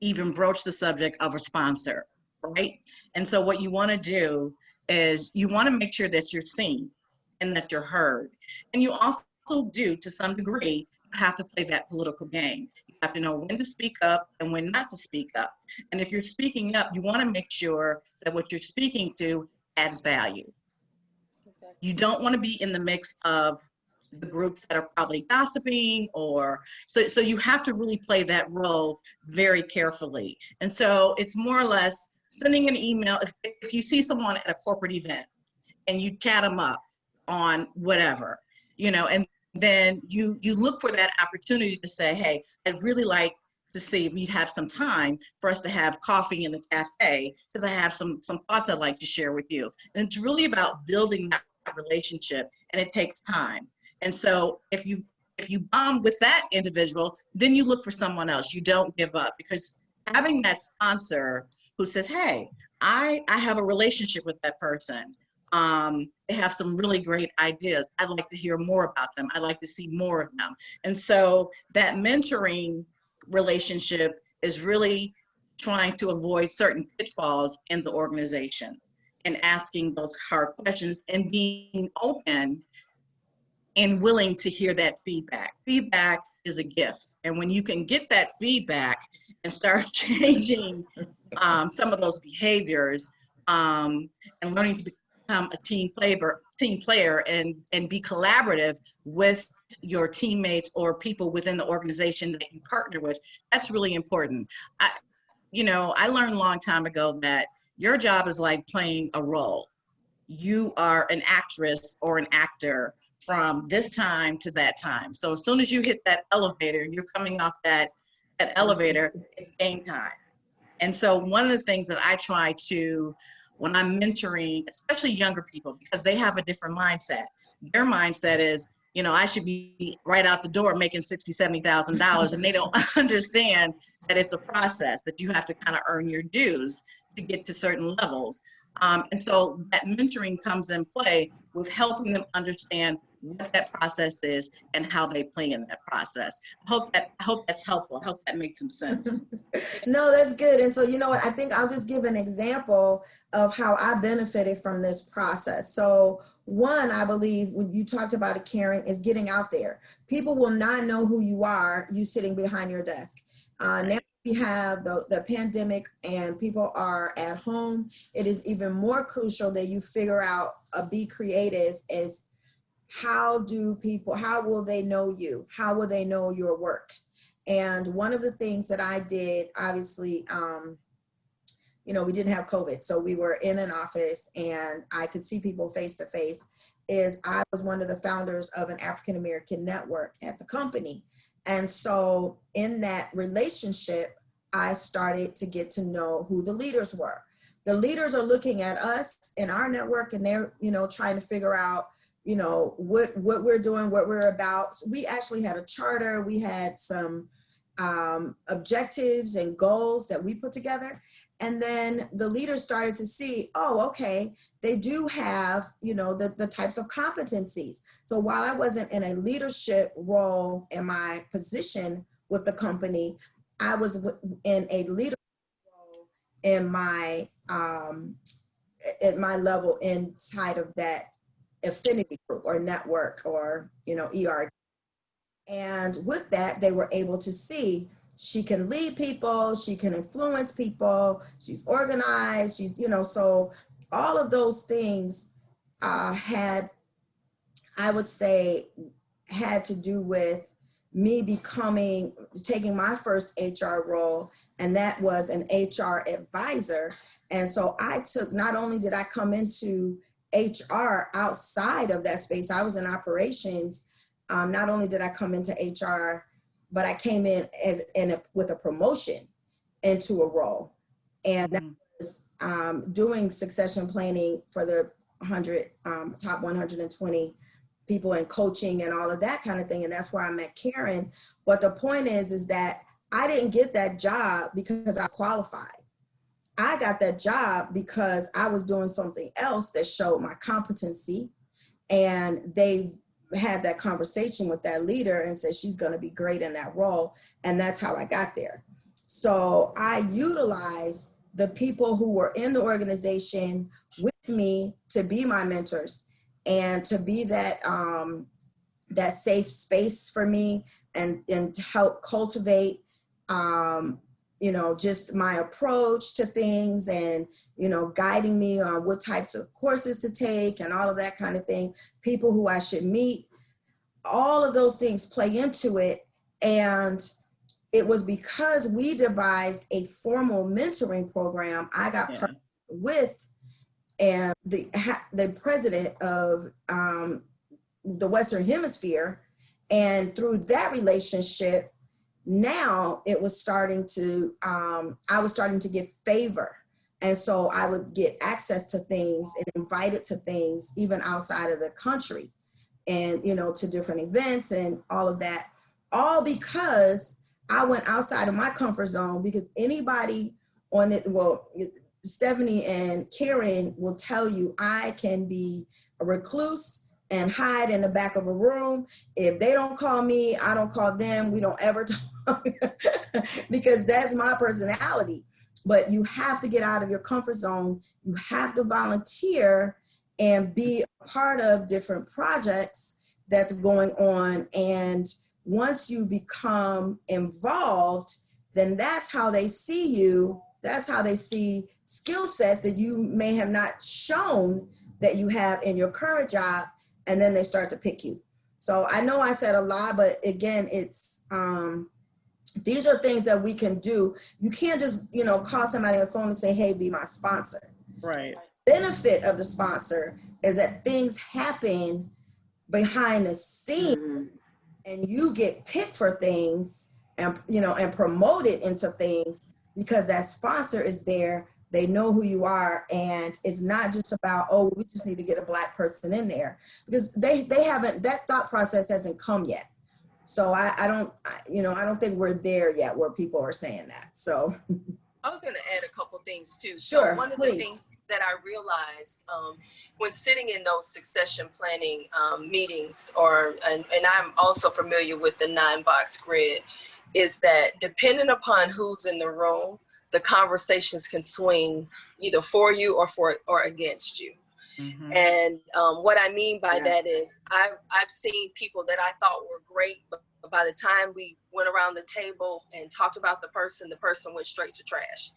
even broach the subject of a sponsor, right? And so what you want to do is you want to make sure that you're seen and that you're heard. And you also do, to some degree, have to play that political game. You have to know when to speak up and when not to speak up. And if you're speaking up, you want to make sure that what you're speaking to adds value. Exactly. You don't want to be in the mix of the groups that are probably gossiping, or so you have to really play that role very carefully. And so it's more or less sending an email. If you see someone at a corporate event and you chat them up on whatever, and then you look for that opportunity to say, hey, I'd really like to see if you'd have some time for us to have coffee in the cafe, because I have some thoughts I'd like to share with you. And it's really about building that relationship, and it takes time. And so if you bond with that individual, then you look for someone else. You don't give up, because having that sponsor who says, hey, I have a relationship with that person. They have some really great ideas. I'd like to hear more about them. I'd like to see more of them. And so that mentoring relationship is really trying to avoid certain pitfalls in the organization and asking those hard questions and being open and willing to hear that feedback. Feedback is a gift. And when you can get that feedback and start changing some of those behaviors, and learning to become a team player and be collaborative with your teammates or people within the organization that you partner with, that's really important. I learned a long time ago that your job is like playing a role. You are an actress or an actor from this time to that time. So as soon as you hit that elevator, you're coming off that elevator, it's game time. And so one of the things that I try to, when I'm mentoring, especially younger people, because they have a different mindset. Their mindset is, I should be right out the door making $60,000, $70,000, and they don't understand that it's a process, that you have to kind of earn your dues to get to certain levels. And so that mentoring comes in play with helping them understand what that process is and how they play in that process. I hope that's helpful. I hope that makes some sense. No, that's good. And so, you know what, I think I'll just give an example of how I benefited from this process. So one, I believe when you talked about it, Karen, is getting out there. People will not know who you are, you sitting behind your desk. Now we have the pandemic and people are at home. It is even more crucial that you figure out, be creative as how will they know you? How will they know your work? And one of the things that I did, obviously, we didn't have COVID, so we were in an office and I could see people face to face, is I was one of the founders of an African American network at the company. And so in that relationship, I started to get to know who the leaders were. The leaders are looking at us in our network and they're, trying to figure out, what we're doing, what we're about. So we actually had a charter. We had some objectives and goals that we put together. And then the leaders started to see, oh, okay, they do have, the types of competencies. So while I wasn't in a leadership role in my position with the company, I was in a leadership role in my, at my level inside of that affinity group or network or, ER. And with that, they were able to see she can lead people, she can influence people, she's organized, she's, so all of those things had to do with me taking my first HR role, and that was an HR advisor. And so not only did I come into HR outside of that space, I was in operations. Not only did I come into HR, but I came in with a promotion into a role. And that was doing succession planning for the top 120 people and coaching and all of that kind of thing. And that's where I met Karen. But the point is that I didn't get that job because I qualified. I got that job because I was doing something else that showed my competency, and they had that conversation with that leader and said she's going to be great in that role. And that's how I got there. So I utilized the people who were in the organization with me to be my mentors and to be that that safe space for me and to help cultivate just my approach to things and, guiding me on what types of courses to take and all of that kind of thing, people who I should meet, all of those things play into it. And it was because we devised a formal mentoring program I got partnered with the president of the Western Hemisphere. And through that relationship, now it was starting to, I was starting to get favor. And so I would get access to things and invited to things even outside of the country and, you know, to different events and all of that, all because I went outside of my comfort zone. Because anybody on it, well, Stephanie and Karen will tell you, I can be a recluse and hide in the back of a room. If they don't call me, I don't call them. We don't ever talk because that's my personality. But you have to get out of your comfort zone. You have to volunteer and be a part of different projects that's going on. And once you become involved, then that's how they see you. That's how they see skill sets that you may have not shown that you have in your current job. And then they start to pick you. So I know I said a lot, but again, it's, these are things that we can do. You can't just, you know, call somebody on the phone and say, hey, be my sponsor. Right. Benefit of the sponsor is that things happen behind the scenes and you get picked for things and, you know, and promoted into things because that sponsor is there. They know who you are. And it's not just about, oh, we just need to get a Black person in there, because they haven't, that thought process hasn't come yet. So I don't think we're there yet where people are saying that. So I was going to add a couple things too. Sure, so one of please. the things that I realized when sitting in those succession planning meetings, and I'm also familiar with the 9-box grid, is that depending upon who's in the room, the conversations can swing either for you or against you. Mm-hmm. And what I mean by that is I've seen people that I thought were great, but by the time we went around the table and talked about the person went straight to trash.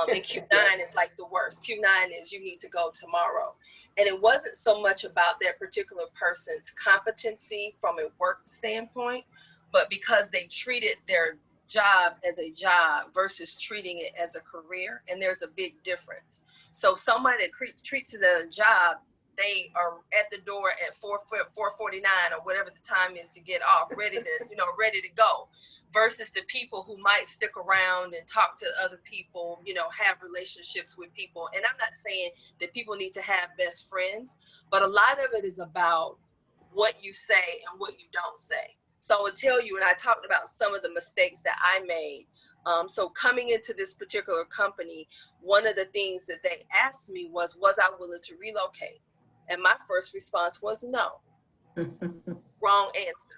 And Q9 is like the worst. Q9 is you need to go tomorrow. And it wasn't so much about that particular person's competency from a work standpoint, but because they treated their job as a job versus treating it as a career. And there's a big difference. So somebody that treats it as a job, they are at the door at 4:49 or whatever the time is to get off, ready to go, versus the people who might stick around and talk to other people, have relationships with people. And I'm not saying that people need to have best friends, but a lot of it is about what you say and what you don't say. So I would tell you, and I talked about some of the mistakes that I made. So coming into this particular company, one of the things that they asked me was I willing to relocate? And my first response was no. Wrong answer.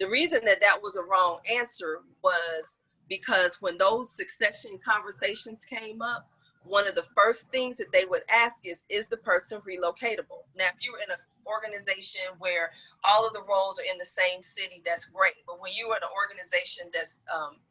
The reason that was a wrong answer was because when those succession conversations came up, one of the first things that they would ask is the person relocatable? Now, if you're in an organization where all of the roles are in the same city, that's great. But when you're in an organization that's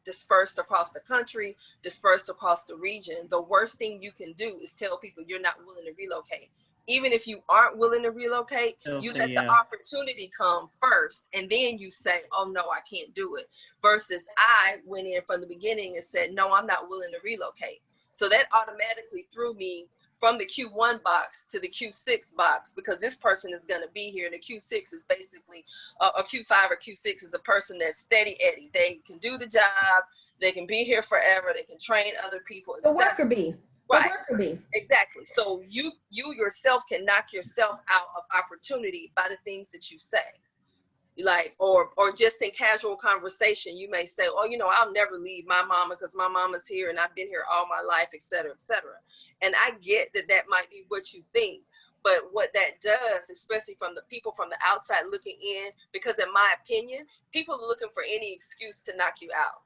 dispersed across the country, dispersed across the region, the worst thing you can do is tell people you're not willing to relocate. Even if you aren't willing to relocate, you let the opportunity come first, and then you say, oh, no, I can't do it. Versus I went in from the beginning and said, no, I'm not willing to relocate. So that automatically threw me from the Q1 box to the Q6 box, because this person is going to be here. The Q6 is basically a Q5 or Q6 is a person that's steady Eddie. They can do the job. They can be here forever. They can train other people. The worker bee. Right. The worker bee. Exactly. So you yourself can knock yourself out of opportunity by the things that you say. Like, or just in casual conversation, you may say, oh, I'll never leave my mama because my mama's here and I've been here all my life, et cetera, et cetera. And I get that might be what you think, but what that does, especially from the people from the outside looking in, because in my opinion, people are looking for any excuse to knock you out,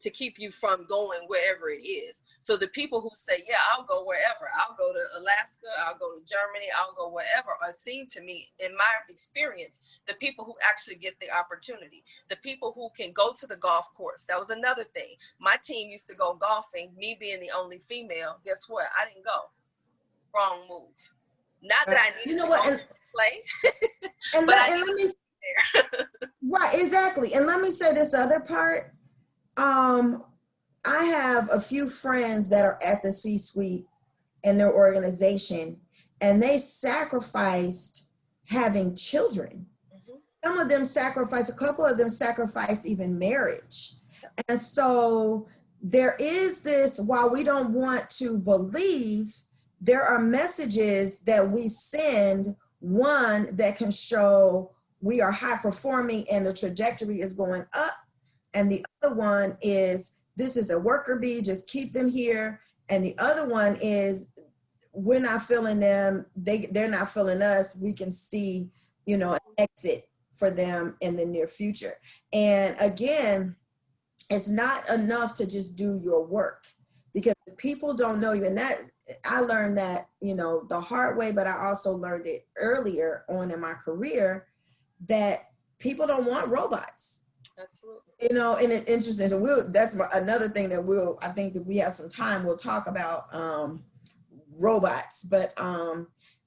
to keep you from going wherever it is. So the people who say, yeah, I'll go wherever, I'll go to Alaska, I'll go to Germany, I'll go wherever, are seen to me, in my experience, the people who actually get the opportunity, the people who can go to the golf course. That was another thing. My team used to go golfing, me being the only female. Guess what? I didn't go. Wrong move. Not that I needed to go play, and but let me there. Right, exactly. And let me say this other part. I have a few friends that are at the C-suite in their organization, and they sacrificed having children some of them sacrificed, a couple of them sacrificed even marriage. And so there is this, while we don't want to believe, there are messages that we send, one that can show we are high performing and the trajectory is going up. And the other one is, this is a worker bee, just keep them here. And the other one is, we're not feeling them, they're not feeling us. We can see, you know, an exit for them in the near future. And again, it's not enough to just do your work, because people don't know you. And that, I learned that, you know, the hard way, but I also learned it earlier on in my career, that people don't want robots. Absolutely. You know, and it's interesting. So that's another thing that I think that we have some time, we'll talk about robots. But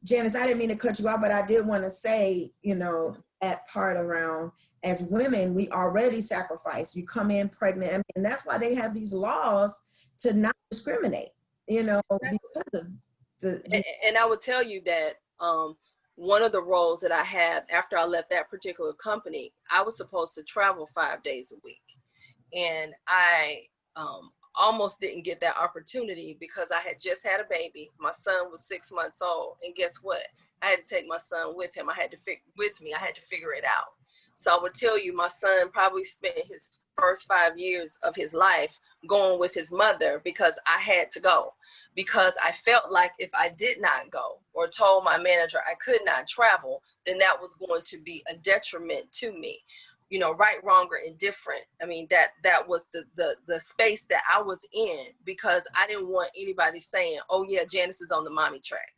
Janice, I didn't mean to cut you off, but I did want to say, you know, that part around, as women, we already sacrifice. You come in pregnant, I mean, and that's why they have these laws to not discriminate, you know, Exactly. because of the and I would tell you that one of the roles that I had after I left that particular company, I was supposed to travel 5 days a week. And I almost didn't get that opportunity because I had just had a baby. My son was 6 months old. And guess what? I had to take my son with him. I had to figure it out. So I would tell you, my son probably spent his first 5 years of his life going with his mother because I had to go. Because I felt like if I did not go or told my manager I could not travel, then that was going to be a detriment to me. You know, right, wrong, or indifferent. I mean, that was the space that I was in, because I didn't want anybody saying, oh yeah, Janice is on the mommy track.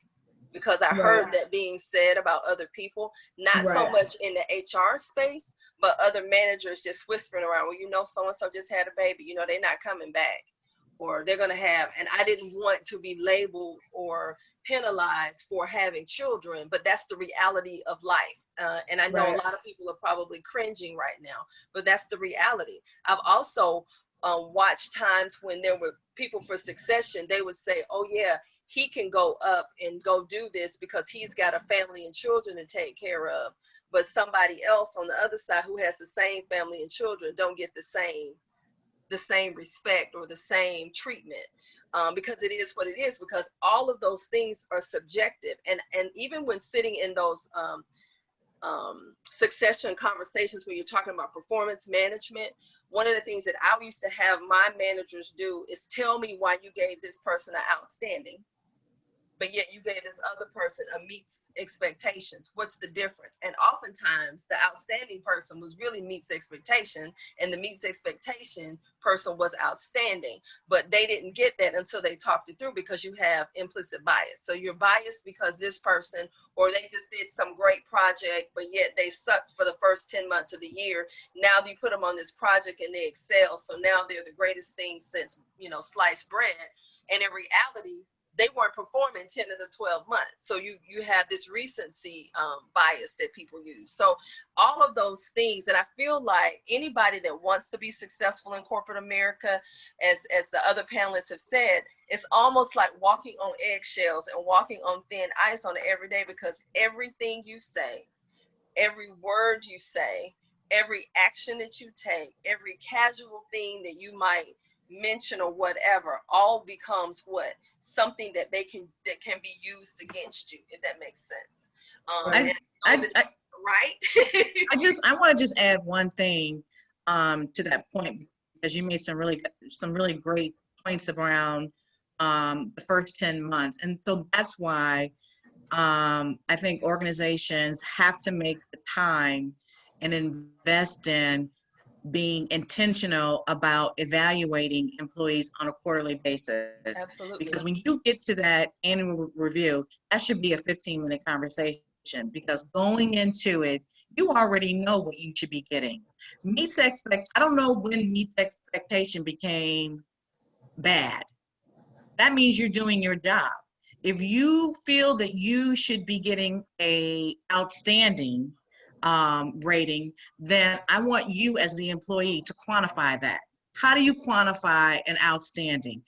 Because I heard that being said about other people, not so much in the HR space, but other managers just whispering around, well, you know, so-and-so just had a baby, you know, they're not coming back, or they're going to have, and I didn't want to be labeled or penalized for having children, but that's the reality of life. And I know a lot of people are probably cringing right now, but that's the reality. I've also watched times when there were people for succession, they would say, oh yeah, he can go up and go do this because he's got a family and children to take care of. But somebody else on the other side who has the same family and children don't get the same respect or the same treatment, because it is what it is, because all of those things are subjective. And even when sitting in those succession conversations where you're talking about performance management, one of the things that I used to have my managers do is tell me why you gave this person an outstanding, but yet you gave this other person a meets expectations. What's the difference? And oftentimes the outstanding person was really meets expectation, and the meets expectation person was outstanding, but they didn't get that until they talked it through, because you have implicit bias. So you're biased because this person, or they just did some great project, but yet they sucked for the first 10 months of the year. Now you put them on this project and they excel. So now they're the greatest thing since, you know, sliced bread. And in reality, they weren't performing 10 of the 12 months. So you have this recency bias that people use. So all of those things, and I feel like anybody that wants to be successful in corporate America, as the other panelists have said, it's almost like walking on eggshells and walking on thin ice on it every day, because everything you say, every word you say, every action that you take, every casual thing that you might mention or whatever, all becomes what? Something that can be used against you, if that makes sense. Right? I want to just add one thing to that point, because you made some really great points around the first 10 months. And so that's why I think organizations have to make the time and invest in being intentional about evaluating employees on a quarterly basis. Absolutely. Because when you get to that annual review, that should be a 15-minute conversation, because going into it, you already know what you should be getting. I don't know when meets expectation became bad. That means you're doing your job. If you feel that you should be getting a outstanding rating, then I want you as the employee to quantify that. How do you quantify an outstanding?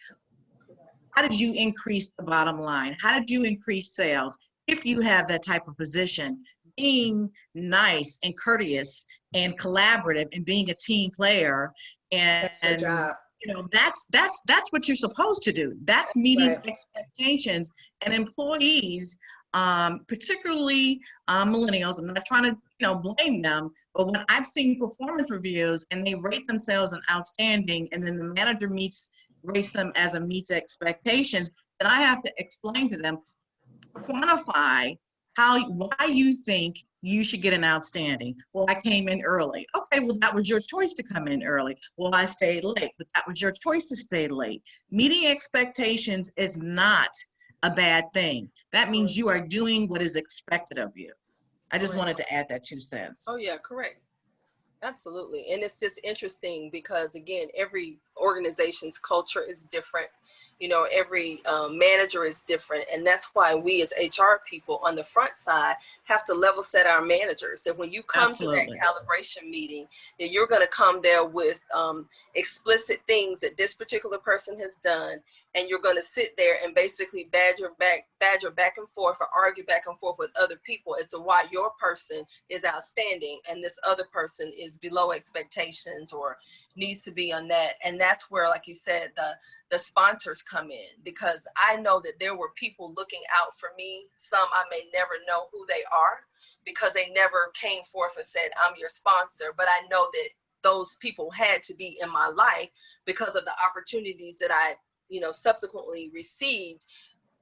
How did you increase the bottom line? How did you increase sales? If you have that type of position, being nice and courteous and collaborative and being a team player. And That's your job. you know, that's what you're supposed to do. That's meeting Right. expectations. And employees, particularly millennials, I'm not trying to, you know, blame them, but when I've seen performance reviews and they rate themselves an outstanding, and then the manager rates them as a meets expectations, then I have to explain to them, quantify why you think you should get an outstanding. Well, I came in early. Okay, well, that was your choice to come in early. Well, I stayed late, but that was your choice to stay late. Meeting expectations is not a bad thing. That means you are doing what is expected of you. I just wanted to add that 2 cents. Oh yeah, correct. Absolutely. And it's just interesting because, again, every organization's culture is different. You know, every manager is different. And that's why we as HR people on the front side have to level set our managers. That when you come to that calibration meeting, that you're going to come there with explicit things that this particular person has done. And you're going to sit there and basically badger back and forth or argue back and forth with other people as to why your person is outstanding and this other person is below expectations or needs to be on that. And that's where, like you said, the sponsors come in, because I know that there were people looking out for me. Some I may never know who they are because they never came forth and said, I'm your sponsor. But I know that those people had to be in my life because of the opportunities that I subsequently received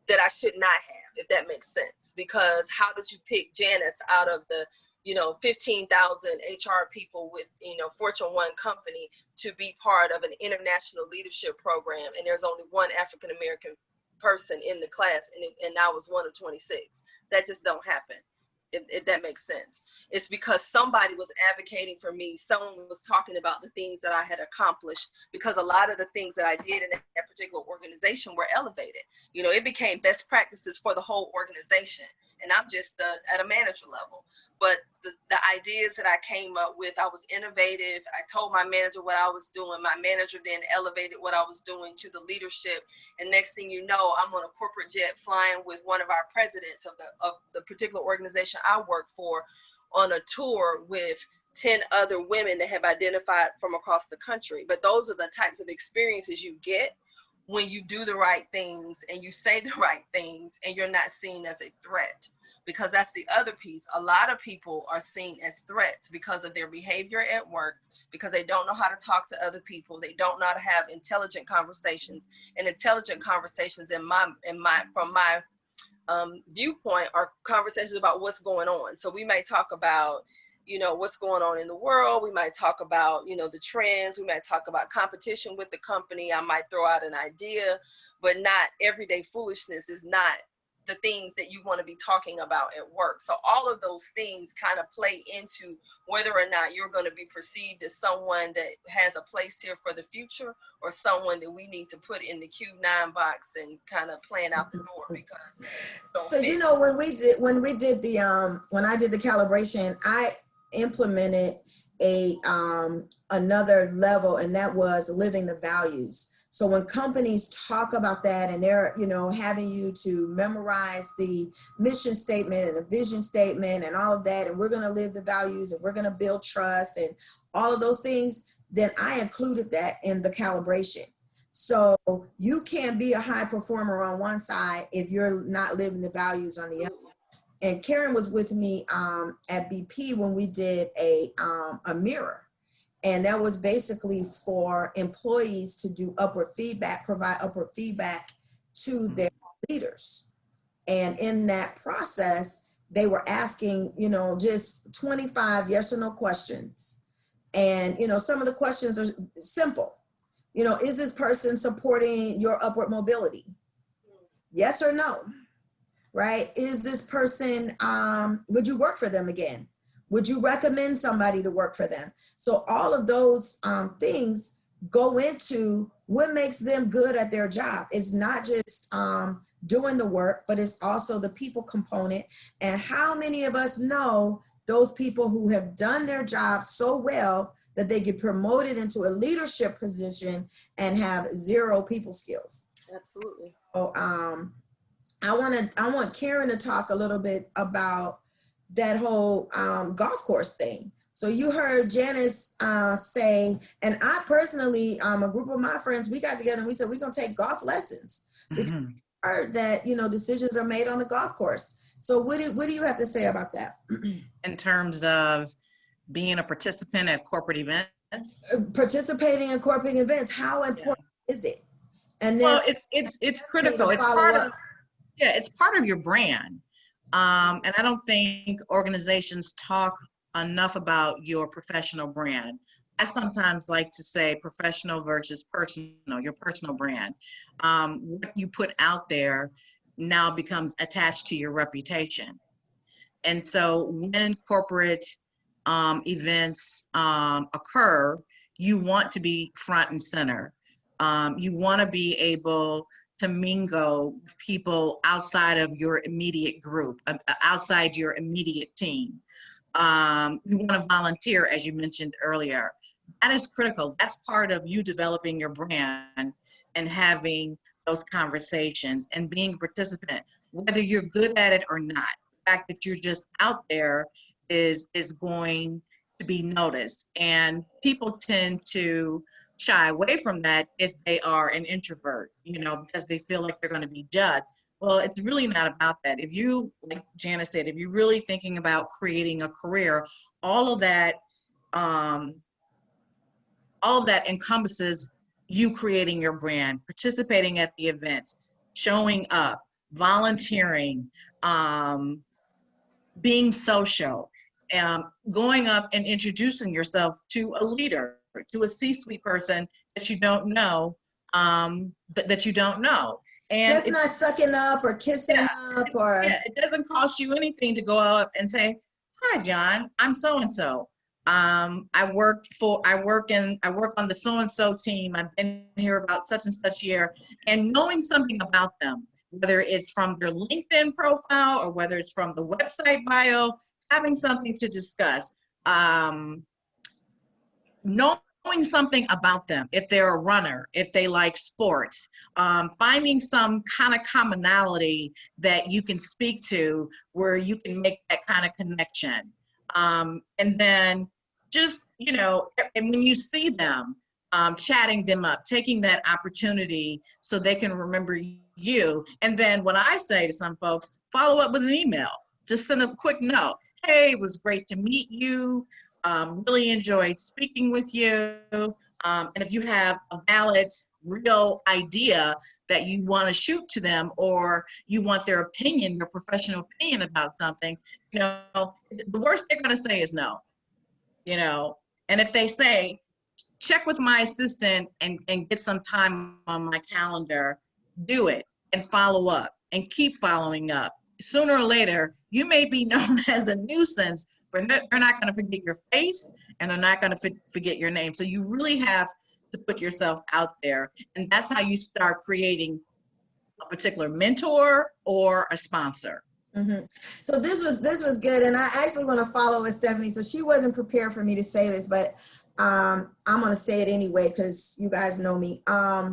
that I should not have, if that makes sense. Because how did you pick Janice out of the 15,000 HR people with, Fortune 1 company to be part of an international leadership program, and there's only one African-American person in the class, and I was one of 26. That just don't happen. If that makes sense. It's because somebody was advocating for me. Someone was talking about the things that I had accomplished, because a lot of the things that I did in that particular organization were elevated. It became best practices for the whole organization. And I'm just at a manager level. But the ideas that I came up with, I was innovative. I told my manager what I was doing. My manager then elevated what I was doing to the leadership. And next thing you know, I'm on a corporate jet flying with one of our presidents of the particular organization I work for on a tour with 10 other women that have identified from across the country. But those are the types of experiences you get when you do the right things and you say the right things and you're not seen as a threat. Because that's the other piece. A lot of people are seen as threats because of their behavior at work, because they don't know how to talk to other people. They don't know how to have intelligent conversations. And intelligent conversations from my viewpoint are conversations about what's going on. So we may talk about, what's going on in the world. We might talk about, the trends. We might talk about competition with the company. I might throw out an idea, but not everyday foolishness is not the things that you want to be talking about at work. So all of those things kind of play into whether or not you're going to be perceived as someone that has a place here for the future, or someone that we need to put in the Q9 box and kind of plan out the door because. So when I did the calibration, I implemented another level, and that was living the values. So when companies talk about that and they're, having you to memorize the mission statement and a vision statement and all of that, and we're going to live the values and we're going to build trust and all of those things, then I included that in the calibration. So you can't be a high performer on one side if you're not living the values on the other. And Karen was with me at BP when we did a mirror. And that was basically for employees to do provide upward feedback to their leaders. And in that process, they were asking, just 25 yes or no questions. And, some of the questions are simple. Is this person supporting your upward mobility? Yes or no, right? Is this person, would you work for them again? Would you recommend somebody to work for them? So all of those things go into what makes them good at their job. It's not just doing the work, but it's also the people component. And how many of us know those people who have done their job so well that they get promoted into a leadership position and have zero people skills? Absolutely. So I want Karen to talk a little bit about that whole golf course thing. So you heard Janice say, and I personally, a group of my friends, we got together and we said, we're going to take golf lessons. Because we heard that, decisions are made on the golf course. So what do you have to say about that? In terms of being a participant at corporate events? Participating in corporate events, how important is it? And then, well, it's critical. It's part of, it's part of your brand. And I don't think organizations talk enough about your professional brand. I sometimes like to say professional versus personal, your personal brand. What you put out there now becomes attached to your reputation. And so when corporate events occur, you want to be front and center. You want to be able to mingle with people outside of your immediate group, outside your immediate team. You want to volunteer, as you mentioned earlier. That is critical. That's part of you developing your brand and having those conversations and being a participant, whether you're good at it or not. The fact that you're just out there is going to be noticed. And people tend to shy away from that if they are an introvert, because they feel like they're going to be judged. Well, it's really not about that. If you, like Janice said, if you're really thinking about creating a career, all of that encompasses you creating your brand, participating at the events, showing up, volunteering, being social, going up and introducing yourself to a leader, to a C-suite person that you don't know, And that's not sucking up or kissing up or. Yeah, it doesn't cost you anything to go out and say, "Hi, John, I'm so-and-so. I work on the so-and-so team. I've been here about such and such year," and knowing something about them, whether it's from their LinkedIn profile or whether it's from the website bio, having something to discuss. Knowing something about them, if they're a runner, if they like sports, finding some kind of commonality that you can speak to where you can make that kind of connection. And then just, and when you see them, chatting them up, taking that opportunity so they can remember you. And then what I say to some folks, follow up with an email. Just send a quick note. Hey, it was great to meet you. Really enjoyed speaking with you. And if you have a valid, real idea that you want to shoot to them, or you want their opinion, your professional opinion about something, the worst they're going to say is no. And if they say, check with my assistant and get some time on my calendar, do it and follow up and keep following up. Sooner or later, you may be known as a nuisance, but they're not going to forget your face and they're not going to forget your name. So you really have to put yourself out there. And that's how you start creating a particular mentor or a sponsor. Mm-hmm. So this was good. And I actually want to follow with Stephanie. So she wasn't prepared for me to say this, but I'm going to say it anyway, because you guys know me. I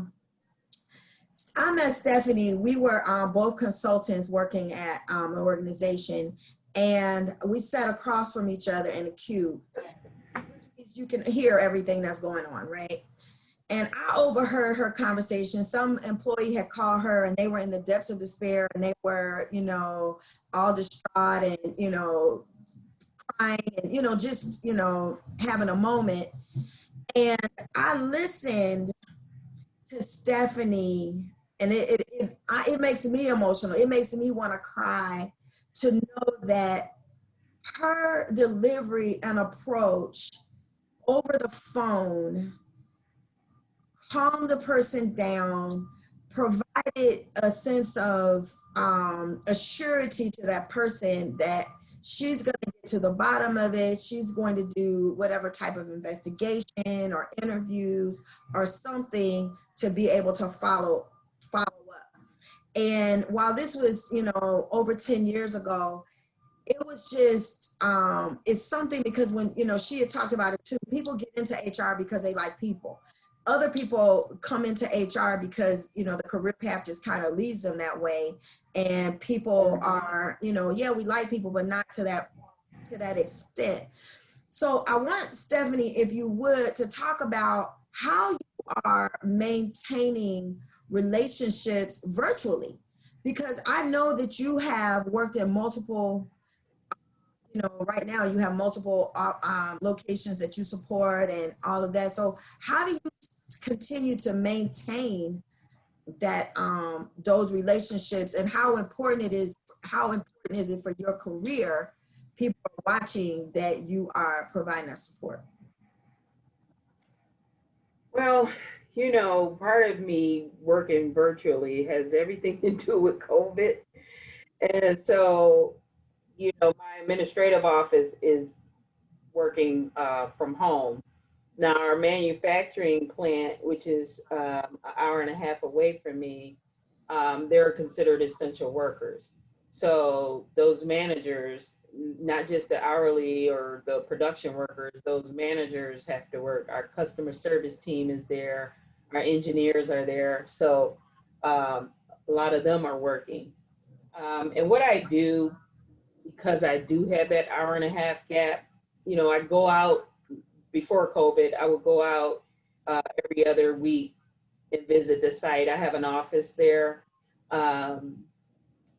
met Stephanie. We were both consultants working at an organization, and we sat across from each other in a cube, which means you can hear everything that's going on, right? And I overheard her conversation. Some employee had called her and they were in the depths of despair and they were, all distraught and, crying and, just, having a moment. And I listened to Stephanie, and it makes me emotional. It makes me want to cry to know that her delivery and approach over the phone calmed the person down, provided a sense of a surety to that person that she's going to get to the bottom of it. She's going to do whatever type of investigation or interviews or something to be able to follow up. And while this was, over 10 years ago, it was just, it's something because when, she had talked about it too, people get into HR because they like people. Other people come into HR because, the career path just kind of leads them that way. And people are, we like people, but not to that to that extent. So I want Stephanie, if you would, to talk about how you are maintaining relationships virtually, because I know that you have worked in multiple, right now you have multiple locations that you support and all of that. So how do you continue to maintain that those relationships, and how important is it for your career, people are watching, that you are providing that support? Well, part of me working virtually has everything to do with COVID. And so, my administrative office is working from home. Now, our manufacturing plant, which is an hour and a half away from me, they're considered essential workers. So those managers, not just the hourly or the production workers, those managers have to work. Our customer service team is there. Our engineers are there. So a lot of them are working. And what I do, because I do have that hour and a half gap, I go out. Before COVID, I would go out every other week and visit the site. I have an office there.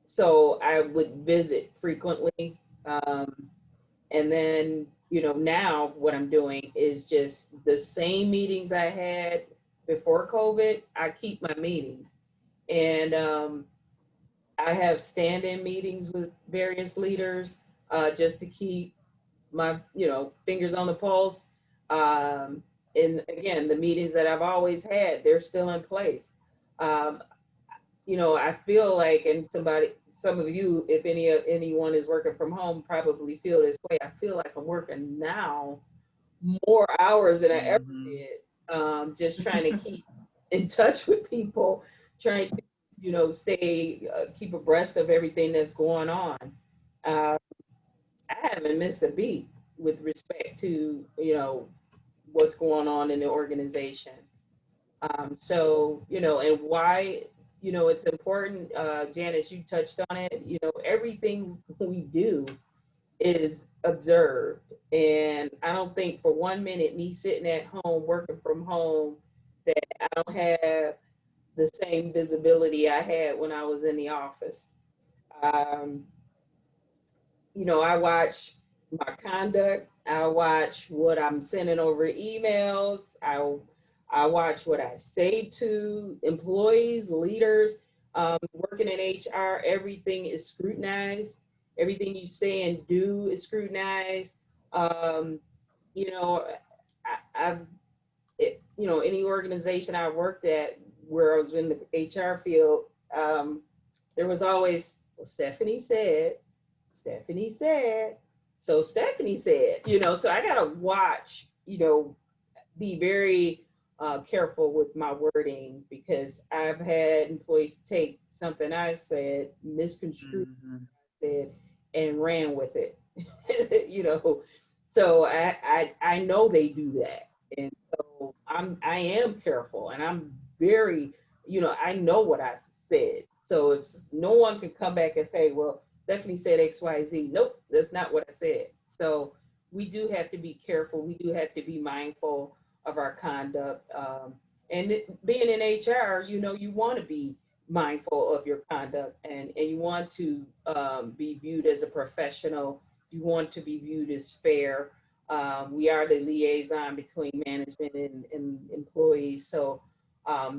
So I would visit frequently. And then, now what I'm doing is just the same meetings I had before COVID. I keep my meetings. And I have stand-in meetings with various leaders just to keep my, fingers on the pulse. And again, the meetings that I've always had, they're still in place. I feel like, and some of you, if anyone is working from home, probably feel this way. I feel like I'm working now more hours than I ever did, just trying to keep in touch with people, trying to, stay, keep abreast of everything that's going on. I haven't missed a beat with respect to, what's going on in the organization. So, and why, it's important, Janice, you touched on it, everything we do is observed. And I don't think for 1 minute, me sitting at home, working from home, that I don't have the same visibility I had when I was in the office. I watch my conduct. I watch what I'm sending over emails. I watch what I say to employees, leaders. Working in HR, everything is scrutinized. Everything you say and do is scrutinized. Any organization I worked at where I was in the HR field, there was always, well, Stephanie said, so Stephanie said, so I gotta watch, be very careful with my wording, because I've had employees take something I said, misconstrued, said, and ran with it. So I know they do that, and so I am careful, and I'm very, I know what I've said. So if no one can come back and say, well, Stephanie said X, Y, Z. Nope, that's not what I said. So we do have to be careful. We do have to be mindful of our conduct. And being in HR, you want to be mindful of your conduct, and you want to be viewed as a professional. You want to be viewed as fair. We are the liaison between management and employees. So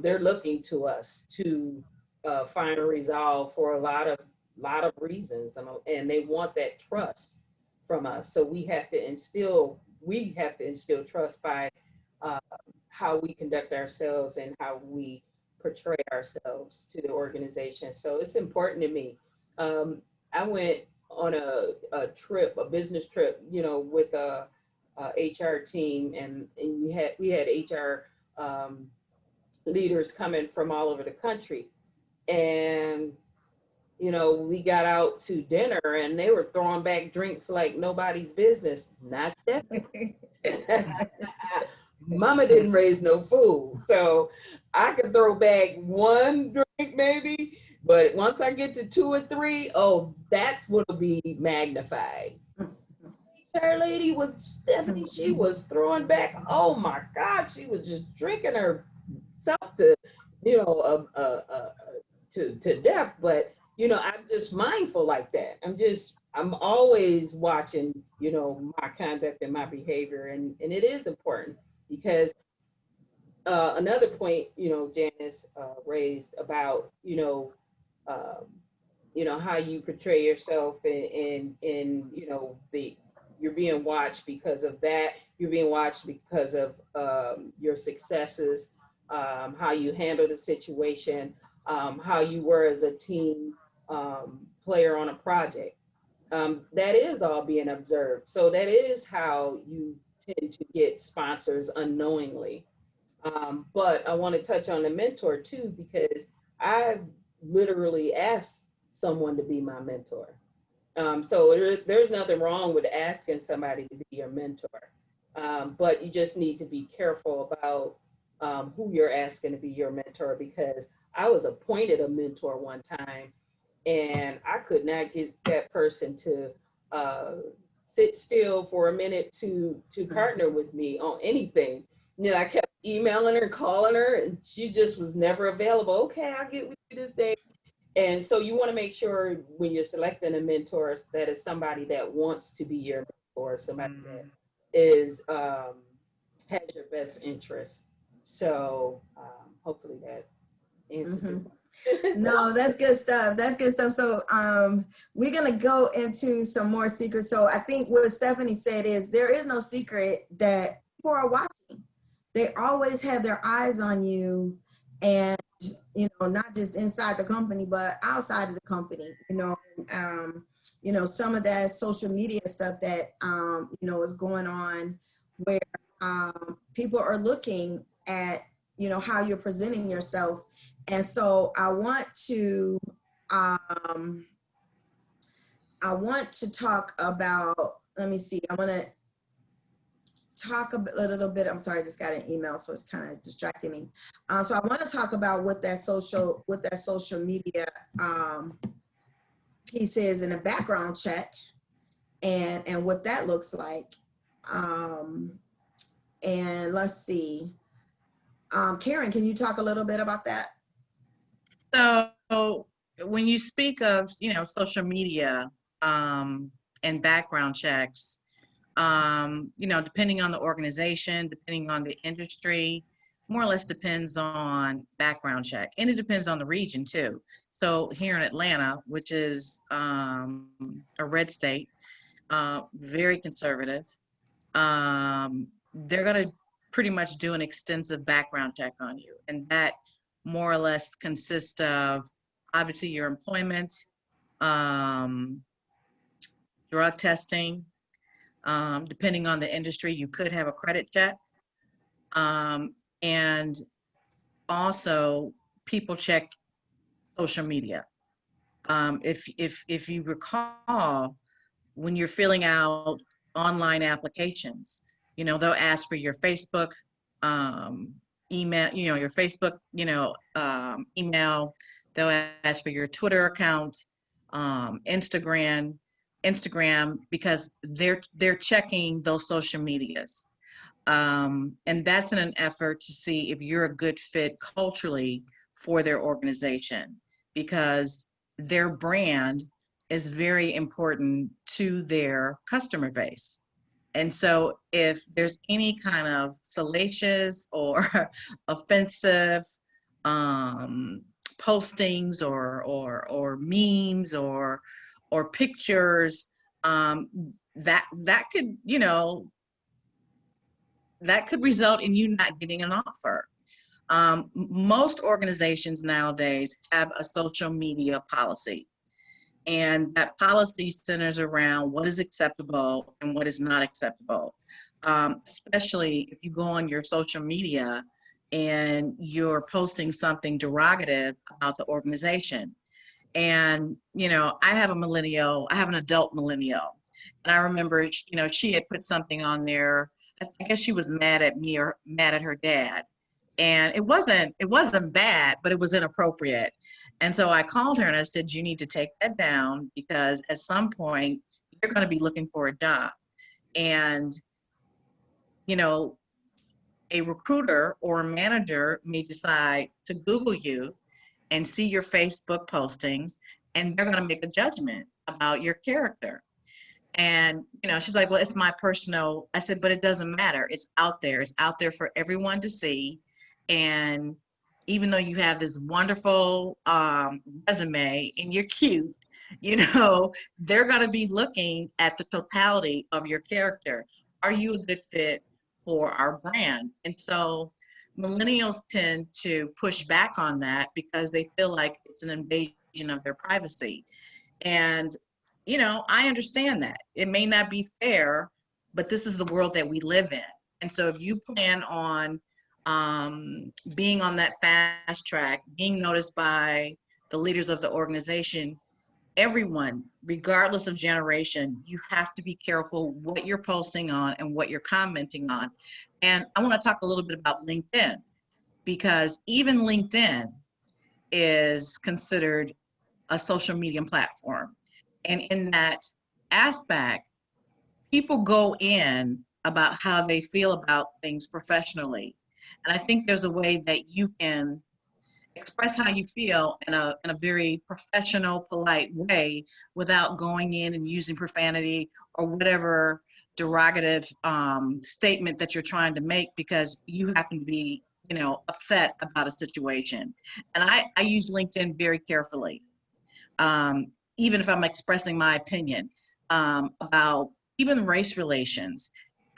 they're looking to us to find a resolve for a lot of reasons, and they want that trust from us. So we have to instill trust by how we conduct ourselves and how we portray ourselves to the organization. So it's important to me. I went on a business trip, with a HR team, and we had HR leaders coming from all over the country, and we got out to dinner and they were throwing back drinks like nobody's business. Not Stephanie. Mama didn't raise no fool. So I could throw back one drink maybe, but once I get to 2 or 3, oh, that's what'll be magnified. HR lady was Stephanie. She was throwing back. Oh my God, she was just drinking herself to, you know, to death. But you know, I'm just mindful like that. I'm always watching, you know, my conduct and my behavior, and it is important because another point, you know, Janice raised about, um, how you portray yourself and you know, you're being watched because of that. You're being watched because of your successes, how you handle the situation, how you were as a team player on a project. That is all being observed. So that is how you tend to get sponsors unknowingly. But I want to touch on the mentor too, because I've literally asked someone to be my mentor. So there's nothing wrong with asking somebody to be your mentor. But you just need to be careful about who you're asking to be your mentor, because I was appointed a mentor one time and I could not get that person to sit still for a minute to partner with me on anything. You know, I kept emailing her, calling her, and she just was never available. Okay, I'll get with you this day. And so you want to make sure when you're selecting a mentor that is somebody that wants to be your mentor, somebody that is has your best interest. So hopefully that answers your question. No, that's good stuff. That's good stuff. So we're gonna go into some more secrets. So I think what Stephanie said is there is no secret that people are watching. They always have their eyes on you, and not just inside the company but outside of the company. Some of that social media stuff that is going on, where people are looking at how you're presenting yourself. And so I want to talk about, let me see, I want to talk a little bit. I'm sorry, I just got an email, so it's kind of distracting me. So I want to talk about what that social media piece is in a background check, and what that looks like. And let's see. Karen, can you talk a little bit about that? So when you speak of, social media and background checks, depending on the organization, depending on the industry, more or less depends on background check. And it depends on the region too. So here in Atlanta, which is a red state, very conservative, they're going to pretty much do an extensive background check on you. And that more or less consists of obviously your employment, drug testing. Depending on the industry, you could have a credit check. And also people check social media. If you recall, when you're filling out online applications, they'll ask for your Facebook email, your Facebook, email. They'll ask for your Twitter account, Instagram, because they're checking those social medias. And that's in an effort to see if you're a good fit culturally for their organization, because their brand is very important to their customer base. And so if there's any kind of salacious or offensive postings or memes or pictures, that could, that could result in you not getting an offer. Most organizations nowadays have a social media policy, and that policy centers around what is acceptable and what is not acceptable. Especially if you go on your social media and you're posting something derogative about the organization. And, I have an adult millennial. And I remember, she had put something on there. I guess she was mad at me or mad at her dad. And it wasn't bad, but it was inappropriate. And so I called her and I said, you need to take that down, because at some point you're going to be looking for a job. And, you know, a recruiter or a manager may decide to Google you and see your Facebook postings, and they're going to make a judgment about your character. And, you know, she's like, well, it's my personal. I said, but it doesn't matter. It's out there. It's out there for everyone to see. And even though you have this wonderful resume and you're cute, you know, they're going to be looking at the totality of your character. Are you a good fit for our brand? And so millennials tend to push back on that because they feel like it's an invasion of their privacy. And, you know, I understand that. It may not be fair, but this is the world that we live in. And so if you plan on being on that fast track, being noticed by the leaders of the organization, everyone, regardless of generation, you have to be careful what you're posting on and what you're commenting on. And I want to talk a little bit about LinkedIn, because even LinkedIn is considered a social media platform. And in that aspect, people go in about how they feel about things professionally. And I think there's a way that you can express how you feel in a very professional, polite way without going in and using profanity or whatever derogative statement that you're trying to make because you happen to be, you know, upset about a situation. And I use LinkedIn very carefully, even if I'm expressing my opinion about even race relations.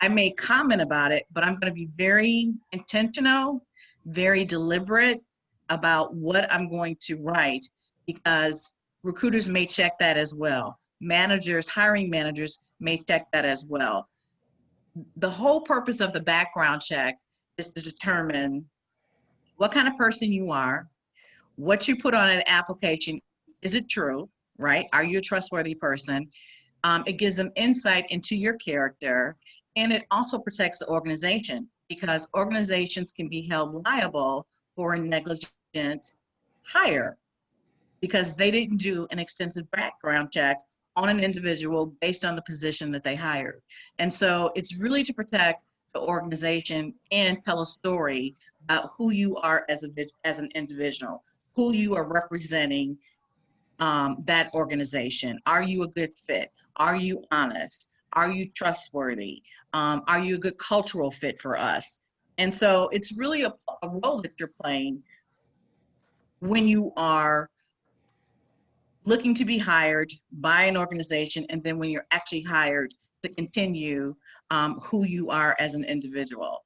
I may comment about it, but I'm going to be very intentional, very deliberate about what I'm going to write, because recruiters may check that as well. Managers, hiring managers may check that as well. The whole purpose of the background check is to determine what kind of person you are, what you put on an application. Is it true, right? Are you a trustworthy person? It gives them insight into your character, and it also protects the organization, because organizations can be held liable for a negligent hire because they didn't do an extensive background check on an individual based on the position that they hired. And so it's really to protect the organization and tell a story about who you are as an individual, who you are representing that organization. Are you a good fit? Are you honest? Are you trustworthy? Are you a good cultural fit for us? And so it's really a role that you're playing when you are looking to be hired by an organization, and then when you're actually hired to continue who you are as an individual.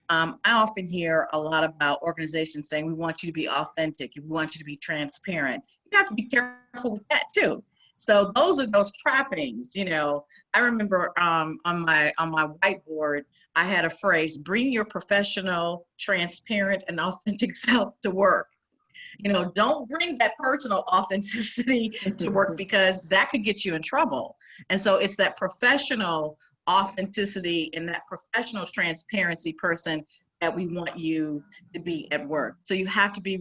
I often hear a lot about organizations saying, we want you to be authentic, we want you to be transparent. You have to be careful with that too. So those are those trappings, you know. I remember on my whiteboard, I had a phrase: bring your professional, transparent, and authentic self to work. You know, don't bring that personal authenticity to work, because that could get you in trouble. And so it's that professional authenticity and that professional transparency person that we want you to be at work. So you have to be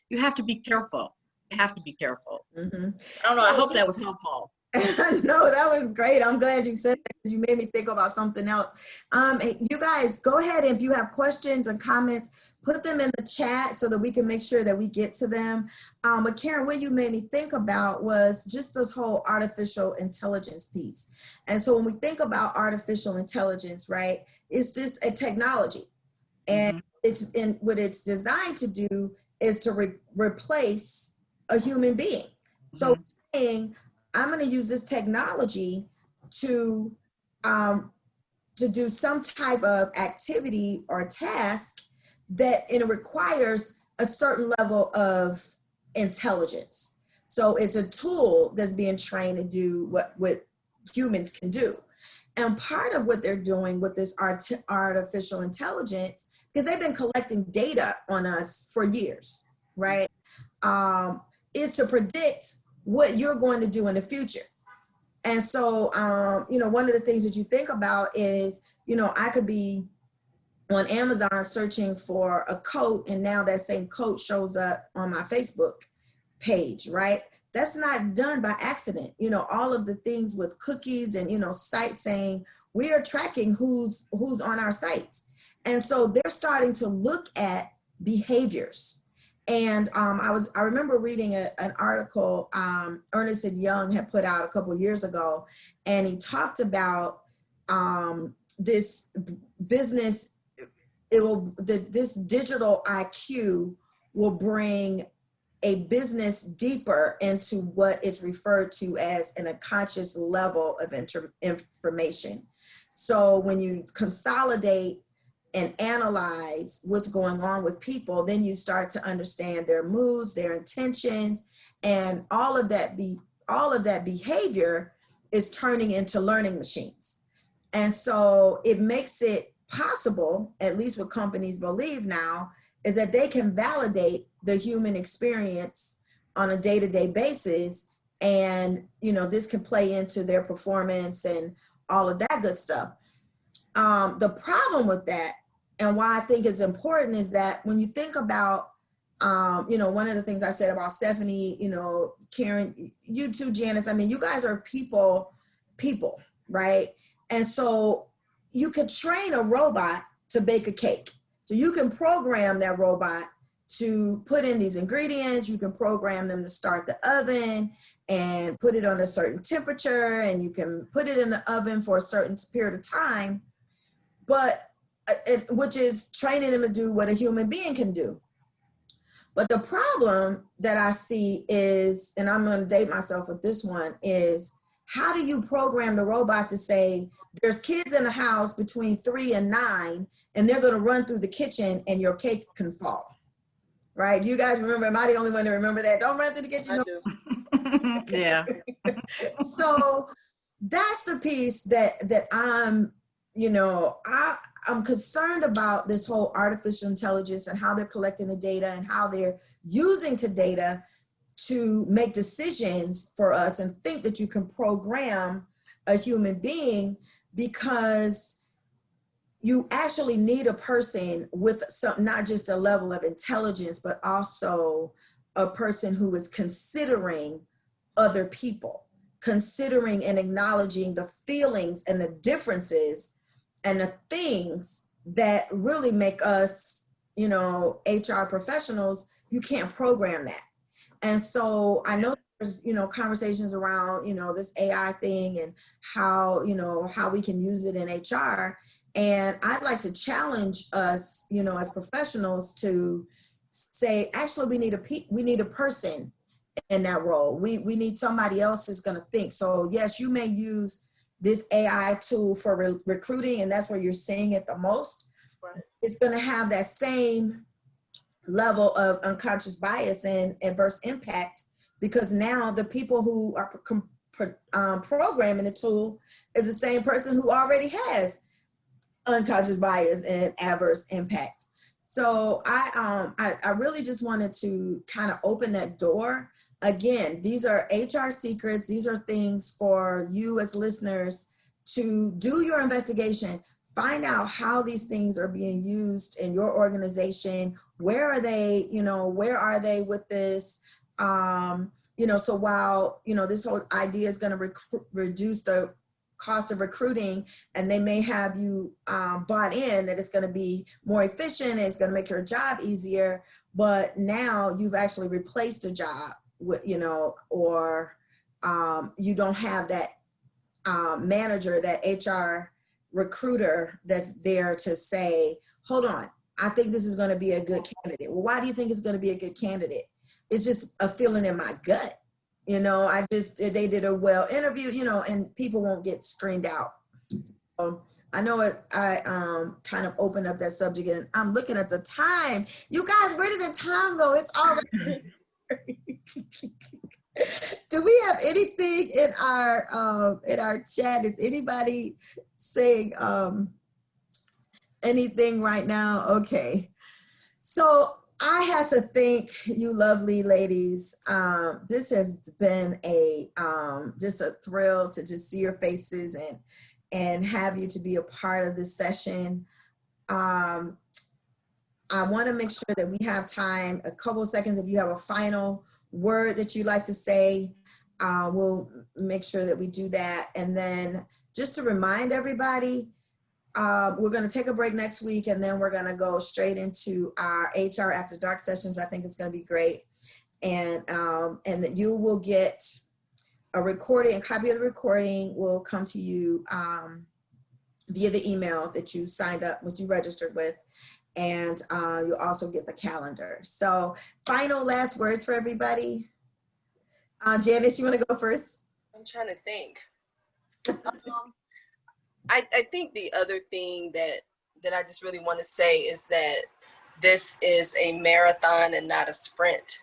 you have to be careful. You have to be careful. Mm-hmm. I don't know. I hope that was helpful. No, that was great. I'm glad you said that, because you made me think about something else. You guys, go ahead, if you have questions or comments, put them in the chat so that we can make sure that we get to them. But Karen, what you made me think about was just this whole artificial intelligence piece. And so when we think about artificial intelligence, right, it's just a technology. And what it's designed to do is to replace a human being. So saying, I'm going to use this technology to do some type of activity or task that it requires a certain level of intelligence. So it's a tool that's being trained to do what humans can do. And part of what they're doing with this artificial intelligence, because they've been collecting data on us for years, right, is to predict what you're going to do in the future. And so, you know, one of the things that you think about is, you know, I could be on Amazon searching for a coat, and now that same coat shows up on my Facebook page, right? That's not done by accident. You know, all of the things with cookies and, you know, sites saying we are tracking who's on our sites. And so they're starting to look at behaviors. And I remember reading an article Ernest and Young had put out a couple years ago, and he talked about this business. This digital IQ will bring a business deeper into what it's referred to as an unconscious level of information. So when you consolidate and analyze what's going on with people, then you start to understand their moods, their intentions, and all of that behavior is turning into learning machines. And so it makes it possible, at least what companies believe now, is that they can validate the human experience on a day-to-day basis. And, this can play into their performance and all of that good stuff. The problem with that, and why I think it's important, is that when you think about, one of the things I said about Stephanie, Karen, you too, Janice, I mean, you guys are people, right? And so you could train a robot to bake a cake. So you can program that robot to put in these ingredients. You can program them to start the oven and put it on a certain temperature, and you can put it in the oven for a certain period of time, which is training them to do what a human being can do. But the problem that I see is, and I'm going to date myself with this one, is how do you program the robot to say, there's kids in the house between 3 and 9, and they're going to run through the kitchen and your cake can fall, right? Do you guys remember? Am I the only one to remember that? Don't run through the kitchen. I do. Yeah. So that's the piece that I'm, I'm concerned about, this whole artificial intelligence and how they're collecting the data and how they're using the data to make decisions for us, and think that you can program a human being, because you actually need a person with some, not just a level of intelligence, but also a person who is considering other people, considering and acknowledging the feelings and the differences and the things that really make us, HR professionals. You can't program that. And so I know there's, conversations around, this AI thing and how, how we can use it in HR. And I'd like to challenge us, as professionals, to say, actually, we need a person in that role. We need somebody else who's going to think. So yes, you may use this AI tool for recruiting, and that's where you're seeing it the most. Right. It's going to have that same level of unconscious bias and adverse impact, because now the people who are programming the tool is the same person who already has unconscious bias and adverse impact. So I really just wanted to kind of open that door. Again, these are HR secrets. These are things for you as listeners to do your investigation. Find out how these things are being used in your organization. Where are they, where are they with this? So while, this whole idea is going to reduce the cost of recruiting, and they may have you bought in that it's going to be more efficient and it's going to make your job easier, but now you've actually replaced a job with, or you don't have that manager, that HR recruiter that's there to say, hold on, I think this is going to be a good candidate. Well, why do you think it's going to be a good candidate? It's just a feeling in my gut. They did a well interview, and people won't get screened out. So I know I kind of opened up that subject, and I'm looking at the time. You guys, where did the time go? It's already. Do we have anything in our chat? Is anybody saying anything right now? Okay. So I have to thank you lovely ladies. This has been just a thrill to just see your faces and have you to be a part of this session. I want to make sure that we have time, a couple of seconds. If you have a final word that you'd like to say, we'll make sure that we do that. And then just to remind everybody, we're going to take a break next week, and then we're going to go straight into our HR After Dark sessions. I think it's going to be great. And that you will get a recording, a copy of the recording will come to you via the email that you signed up, what you registered with. And you'll also get the calendar. So final last words for everybody. Janice, you want to go first? I'm trying to think. I think the other thing that I just really want to say is that this is a marathon and not a sprint.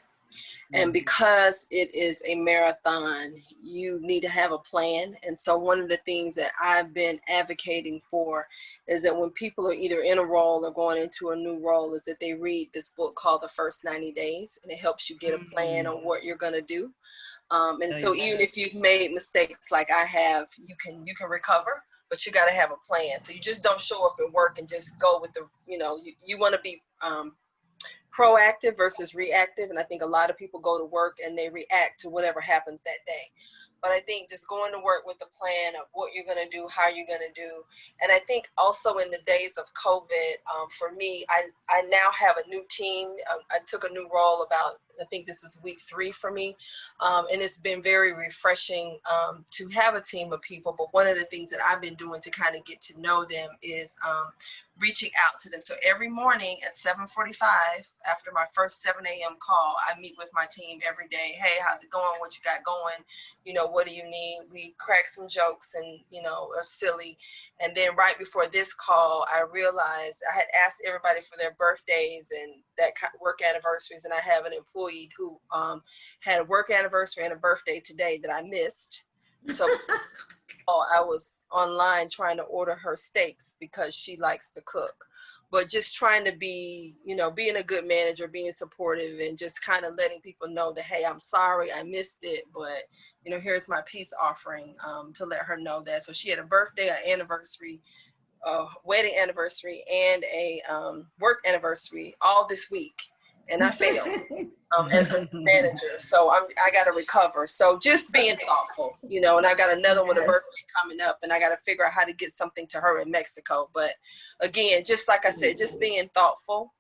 And because it is a marathon, you need to have a plan. And so one of the things that I've been advocating for is that when people are either in a role or going into a new role, is that they read this book called The First 90 Days, and it helps you get a plan on what you're going to do. And so even if you've made mistakes like I have, you can recover, but you got to have a plan. So you just don't show up at work and just go with the, you want to be proactive versus reactive. And I think a lot of people go to work and they react to whatever happens that day. But I think just going to work with a plan of what you're going to do, how you're going to do. And I think also in the days of COVID, for me, I now have a new team. I took a new role about, I think this is week 3 for me. And it's been very refreshing to have a team of people. But one of the things that I've been doing to kind of get to know them is reaching out to them. So every morning at 7:45, after my first 7 a.m. call, I meet with my team every day. Hey, how's it going? What you got going? What do you need? We crack some jokes and, are silly. And then right before this call, I realized I had asked everybody for their birthdays and that work anniversaries. And I have an employee who had a work anniversary and a birthday today that I missed. So I was online trying to order her steaks because she likes to cook. But just trying to be, being a good manager, being supportive, and just kind of letting people know that, hey, I'm sorry, I missed it, but, here's my peace offering to let her know that. So she had a birthday, an anniversary, a wedding anniversary, and a work anniversary all this week. And I failed as a manager. So I got to recover. So just being thoughtful, and I got another one, a birthday coming up, and I got to figure out how to get something to her in Mexico. But again, just like I said, just being thoughtful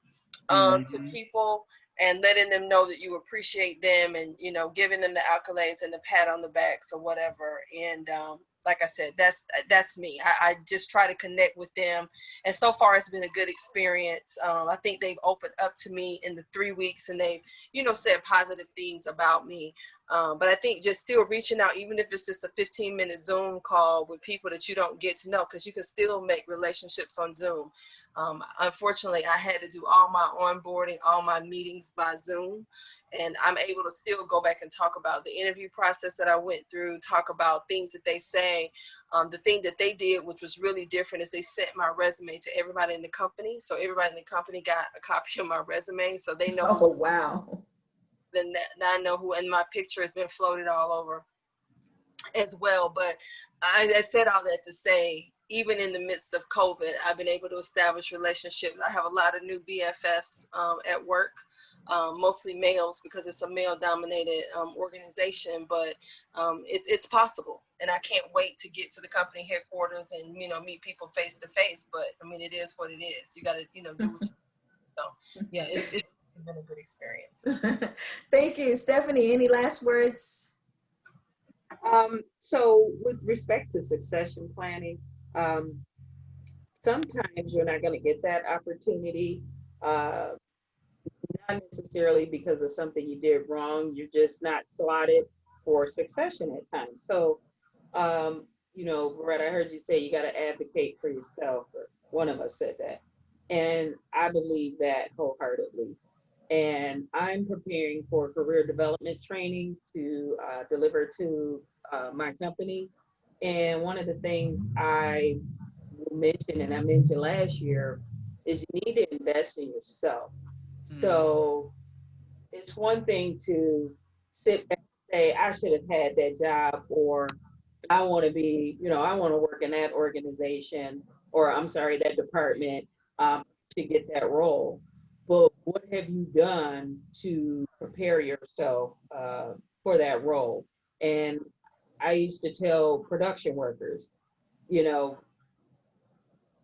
to people and letting them know that you appreciate them and, giving them the accolades and the pat on the backs or whatever. And like I said, that's me. I just try to connect with them. And so far it's been a good experience. I think they've opened up to me in the 3 weeks and they've, said positive things about me. But I think just still reaching out, even if it's just a 15-minute Zoom call with people that you don't get to know, because you can still make relationships on Zoom. Unfortunately, I had to do all my onboarding, all my meetings by Zoom. And I'm able to still go back and talk about the interview process that I went through, talk about things that they say. The thing that they did, which was really different, is they sent my resume to everybody in the company. So everybody in the company got a copy of my resume. So they know. Oh, wow. Then I know who, and my picture has been floated all over as well. But I said all that to say, even in the midst of COVID, I've been able to establish relationships. I have a lot of new BFFs at work. Mostly males because it's a male-dominated organization, but it's possible. And I can't wait to get to the company headquarters and meet people face to face. But I mean, it is what it is. You got to do what you do. So yeah, it's been a good experience. Thank you, Stephanie. Any last words? So with respect to succession planning, sometimes you're not going to get that opportunity. Not necessarily because of something you did wrong, you're just not slotted for succession at times. So, Brett, I heard you say you got to advocate for yourself, or one of us said that. And I believe that wholeheartedly. And I'm preparing for career development training to deliver to my company. And one of the things I will mention, and I mentioned last year, is you need to invest in yourself. So it's one thing to sit back and say, I should have had that job, or I want to be, I want to work in that organization, or I'm sorry, that department to get that role. But what have you done to prepare yourself for that role? And I used to tell production workers, you know,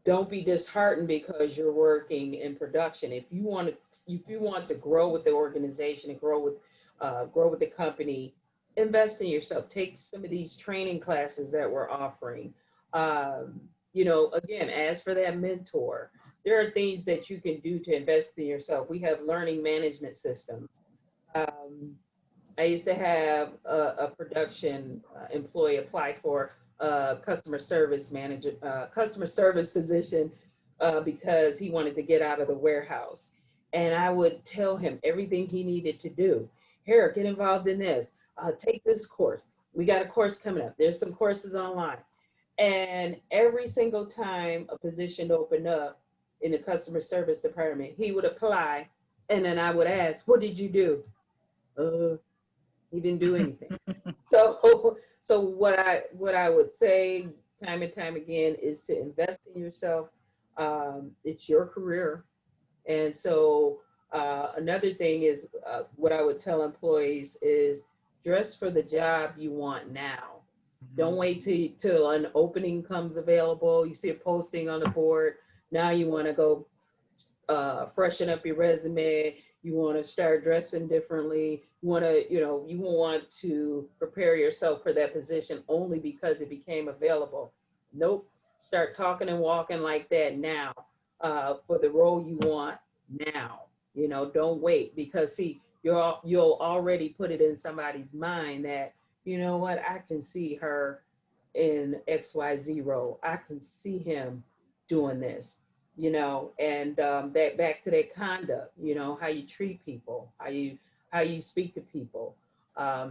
don't be disheartened because you're working in production. If you want to grow with the organization and grow with the company, invest in yourself. Take some of these training classes that we're offering. Again, as for that mentor, there are things that you can do to invest in yourself. We have learning management systems. Um, I used to have a production employee apply for a customer service position because he wanted to get out of the warehouse. And I would tell him everything he needed to do. Here, get involved in this. Take this course. We got a course coming up. There's some courses online. And every single time a position opened up in the customer service department, he would apply. And then I would ask, what did you do? He didn't do anything. So what I would say time and time again is to invest in yourself. It's your career. And so another thing is what I would tell employees is dress for the job you want now. Don't wait till an opening comes available. You see a posting on the board. Now you want to go freshen up your resume. You want to start dressing differently. You want to prepare yourself for that position only because it became available. Nope. Start talking and walking like that now for the role you want now. Don't wait, because see, you'll already put it in somebody's mind that, you know what, I can see her in XYZ role. I can see him doing this. And that back to that conduct, how you treat people, how you speak to people. I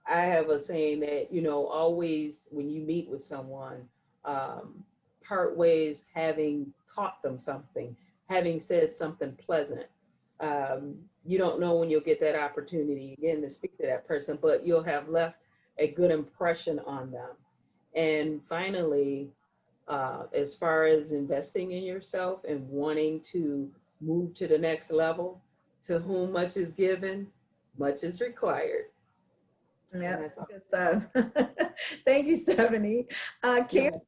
have a saying that, always when you meet with someone, part ways having taught them something, having said something pleasant. You don't know when you'll get that opportunity again to speak to that person, but you'll have left a good impression on them. And finally, as far as investing in yourself and wanting to move to the next level, to whom much is given, much is required. Yeah, good stuff. Thank you, Stephanie. Karen?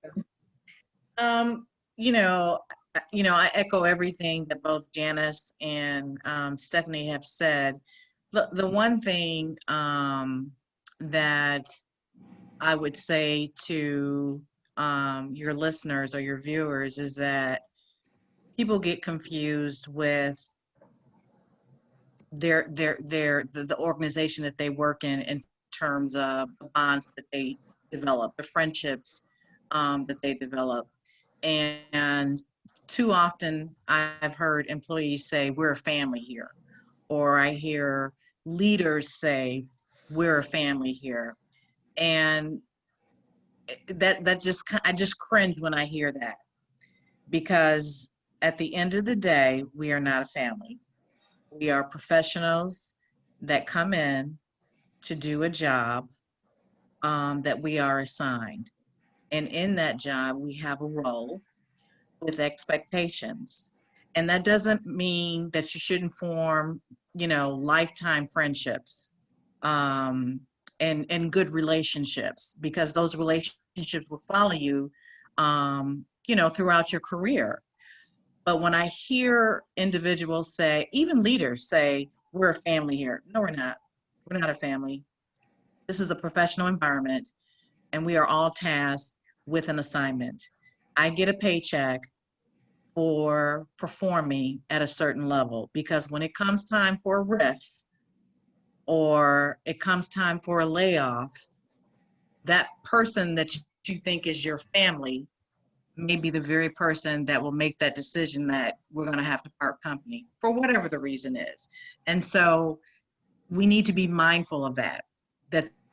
I echo everything that both Janice and Stephanie have said. The one thing that I would say to your listeners or your viewers is that people get confused with the organization that they work in terms of the bonds that they develop, the friendships that they develop. And too often I've heard employees say, we're a family here. Or I hear leaders say, we're a family here. And I just cringe when I hear that, because at the end of the day, we are not a family. We are professionals that come in to do a job that we are assigned. And in that job, we have a role with expectations. And that doesn't mean that you shouldn't form, lifetime friendships and good relationships, because those relationships will follow you, throughout your career. But when I hear individuals say, even leaders say, we're a family here. No, we're not. We're not a family. This is a professional environment, and we are all tasked with an assignment. I get a paycheck for performing at a certain level, because when it comes time for a riff or it comes time for a layoff, that person that you think is your family may be the very person that will make that decision that we're going to have to part company for whatever the reason is. And so we need to be mindful of that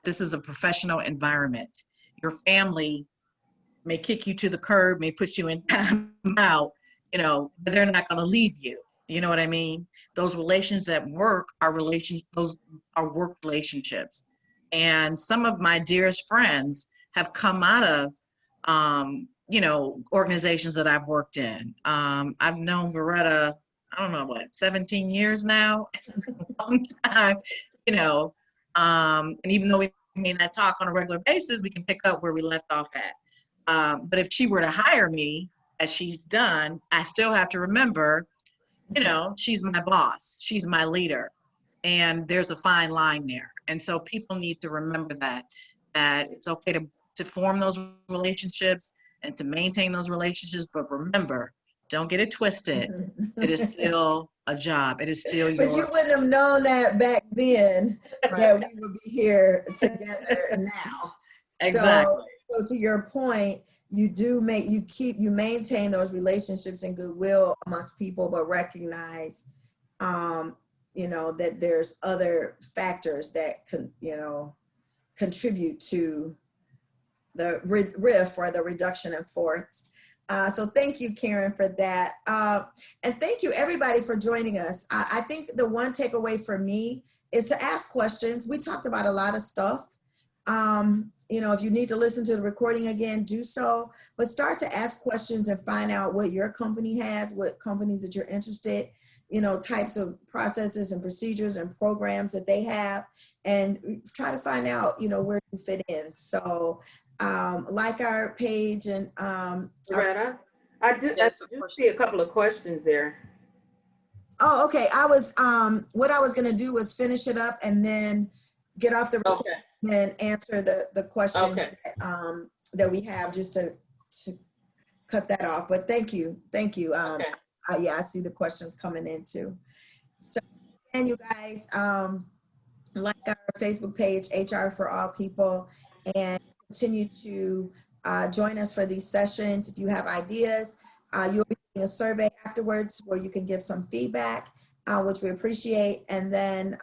this is a professional environment. Your family may kick you to the curb, may put you in time out, but they're not going to leave you. You know what I mean? Those relations at work those are work relationships. And some of my dearest friends have come out of, organizations that I've worked in. I've known Veretta, I don't know 17 years now. It's a long time, and even though we may not talk on a regular basis, we can pick up where we left off at. But if she were to hire me, as she's done, I still have to remember, you know, she's my boss, she's my leader, and there's a fine line there. And so people need to remember that it's okay to form those relationships and to maintain those relationships, but remember, don't get it twisted. It is still a job. It is still But you your wouldn't have known that back then that we would be here together now. Exactly. So to your point, you maintain those relationships and goodwill amongst people, but recognize, you know, that there's other factors that can, you know, contribute to the RIF, or the reduction in force. So thank you, Karen, for that. And thank you, everybody, for joining us. I think the one takeaway for me is to ask questions. We talked about a lot of stuff. You know, if you need to listen to the recording again, do so, but start to ask questions and find out what your company has, what companies that you're interested, you know, types of processes and procedures and programs that they have, and try to find out, you know, where you fit in. So like our page and Loretta, I do Yes, of do course. see a couple of questions there. oh, okay. I was what I was gonna do was finish it up and then get off the Okay. and answer the questions Okay. that we have, just to cut that off. But thank you. Okay. Yeah, I see the questions coming in too. So, and you guys, like our Facebook page, HR for All People, and continue to join us for these sessions. If you have ideas, you'll be getting a survey afterwards where you can give some feedback, which we appreciate. And then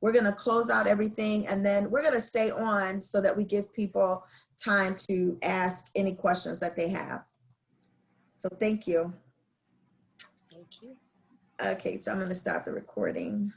we're gonna close out everything, and then we're gonna stay on so that we give people time to ask any questions that they have. So thank you. Thank you. Okay, so I'm gonna stop the recording.